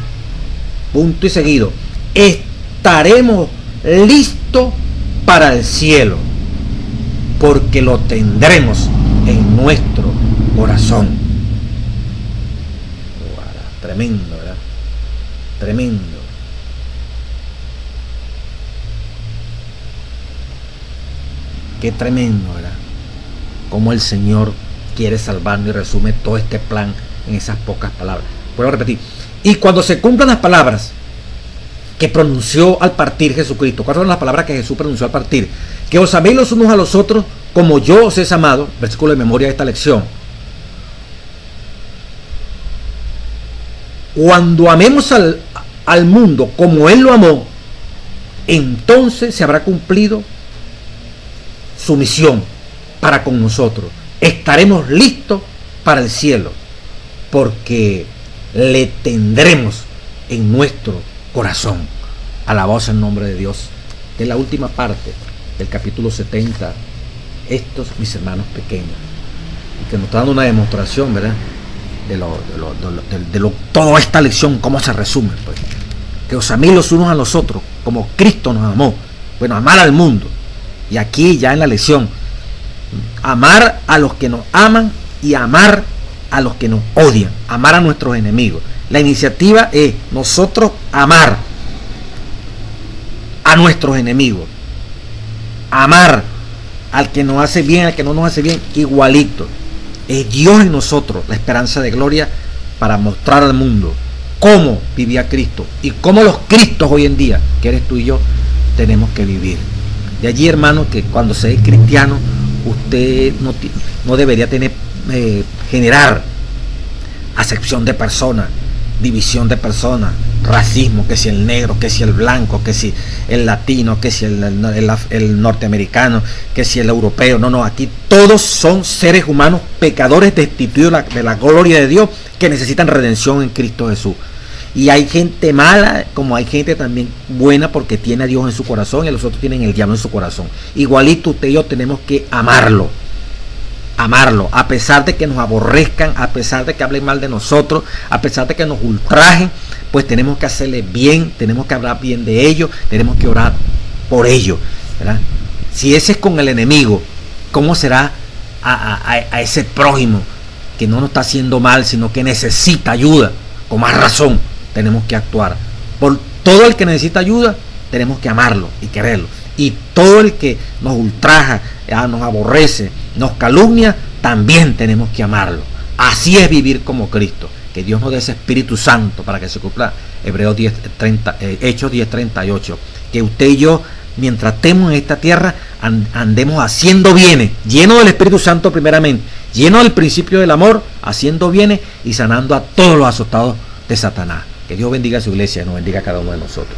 Punto y seguido. Estaremos listos para el cielo, porque lo tendremos en nuestro corazón. Tremendo, ¿verdad? Tremendo. Qué tremendo, ¿verdad? Cómo el Señor quiere salvarnos y resume todo este plan en esas pocas palabras. Vuelvo a repetir. Y cuando se cumplan las palabras que pronunció al partir Jesucristo, ¿cuáles son las palabras que Jesús pronunció al partir? Que os améis los unos a los otros como yo os he amado. Versículo de memoria de esta lección. Cuando amemos al mundo como Él lo amó, entonces se habrá cumplido su misión para con nosotros. Estaremos listos para el cielo, porque le tendremos en nuestro corazón. Alabados el nombre de Dios. De la última parte del capítulo 70, estos mis hermanos pequeños. que nos está dando una demostración, ¿verdad? De toda esta lección, cómo se resume, pues. Que os améis los unos a los otros, como Cristo nos amó. Bueno, amar al mundo. Y aquí ya en la lección, amar a los que nos aman y amar a los que nos odian, amar a nuestros enemigos. La iniciativa es nosotros amar a nuestros enemigos, amar al que nos hace bien, al que no nos hace bien, igualito. Es Dios en nosotros la esperanza de gloria para mostrar al mundo cómo vivía Cristo y cómo los Cristos hoy en día, que eres tú y yo, tenemos que vivir. De allí, hermano, que cuando se es cristiano, usted no debería generar acepción de personas, división de personas, racismo, que si el negro, que si el blanco, que si el latino, que si el norteamericano, que si el europeo. No, aquí todos son seres humanos pecadores destituidos de la gloria de Dios, que necesitan redención en Cristo Jesús. Y hay gente mala, como hay gente también buena, porque tiene a Dios en su corazón y los otros tienen el diablo en su corazón. Igualito usted y yo tenemos que amarlo, a pesar de que nos aborrezcan, a pesar de que hablen mal de nosotros, a pesar de que nos ultrajen, pues tenemos que hacerle bien, tenemos que hablar bien de ellos, tenemos que orar por ellos, ¿verdad? Si ese es con el enemigo, ¿cómo será a ese prójimo que no nos está haciendo mal, sino que necesita ayuda? Con más razón tenemos que actuar. Por todo el que necesita ayuda, tenemos que amarlo y quererlo. Y todo el que nos ultraja, nos aborrece, nos calumnia, también tenemos que amarlo. Así es vivir como Cristo. Que Dios nos dé ese Espíritu Santo para que se cumpla Hechos 10:38. Que usted y yo, mientras estemos en esta tierra, andemos haciendo bienes, llenos del Espíritu Santo primeramente, llenos del principio del amor, haciendo bienes y sanando a todos los azotados de Satanás. Que Dios bendiga a su iglesia y nos bendiga a cada uno de nosotros.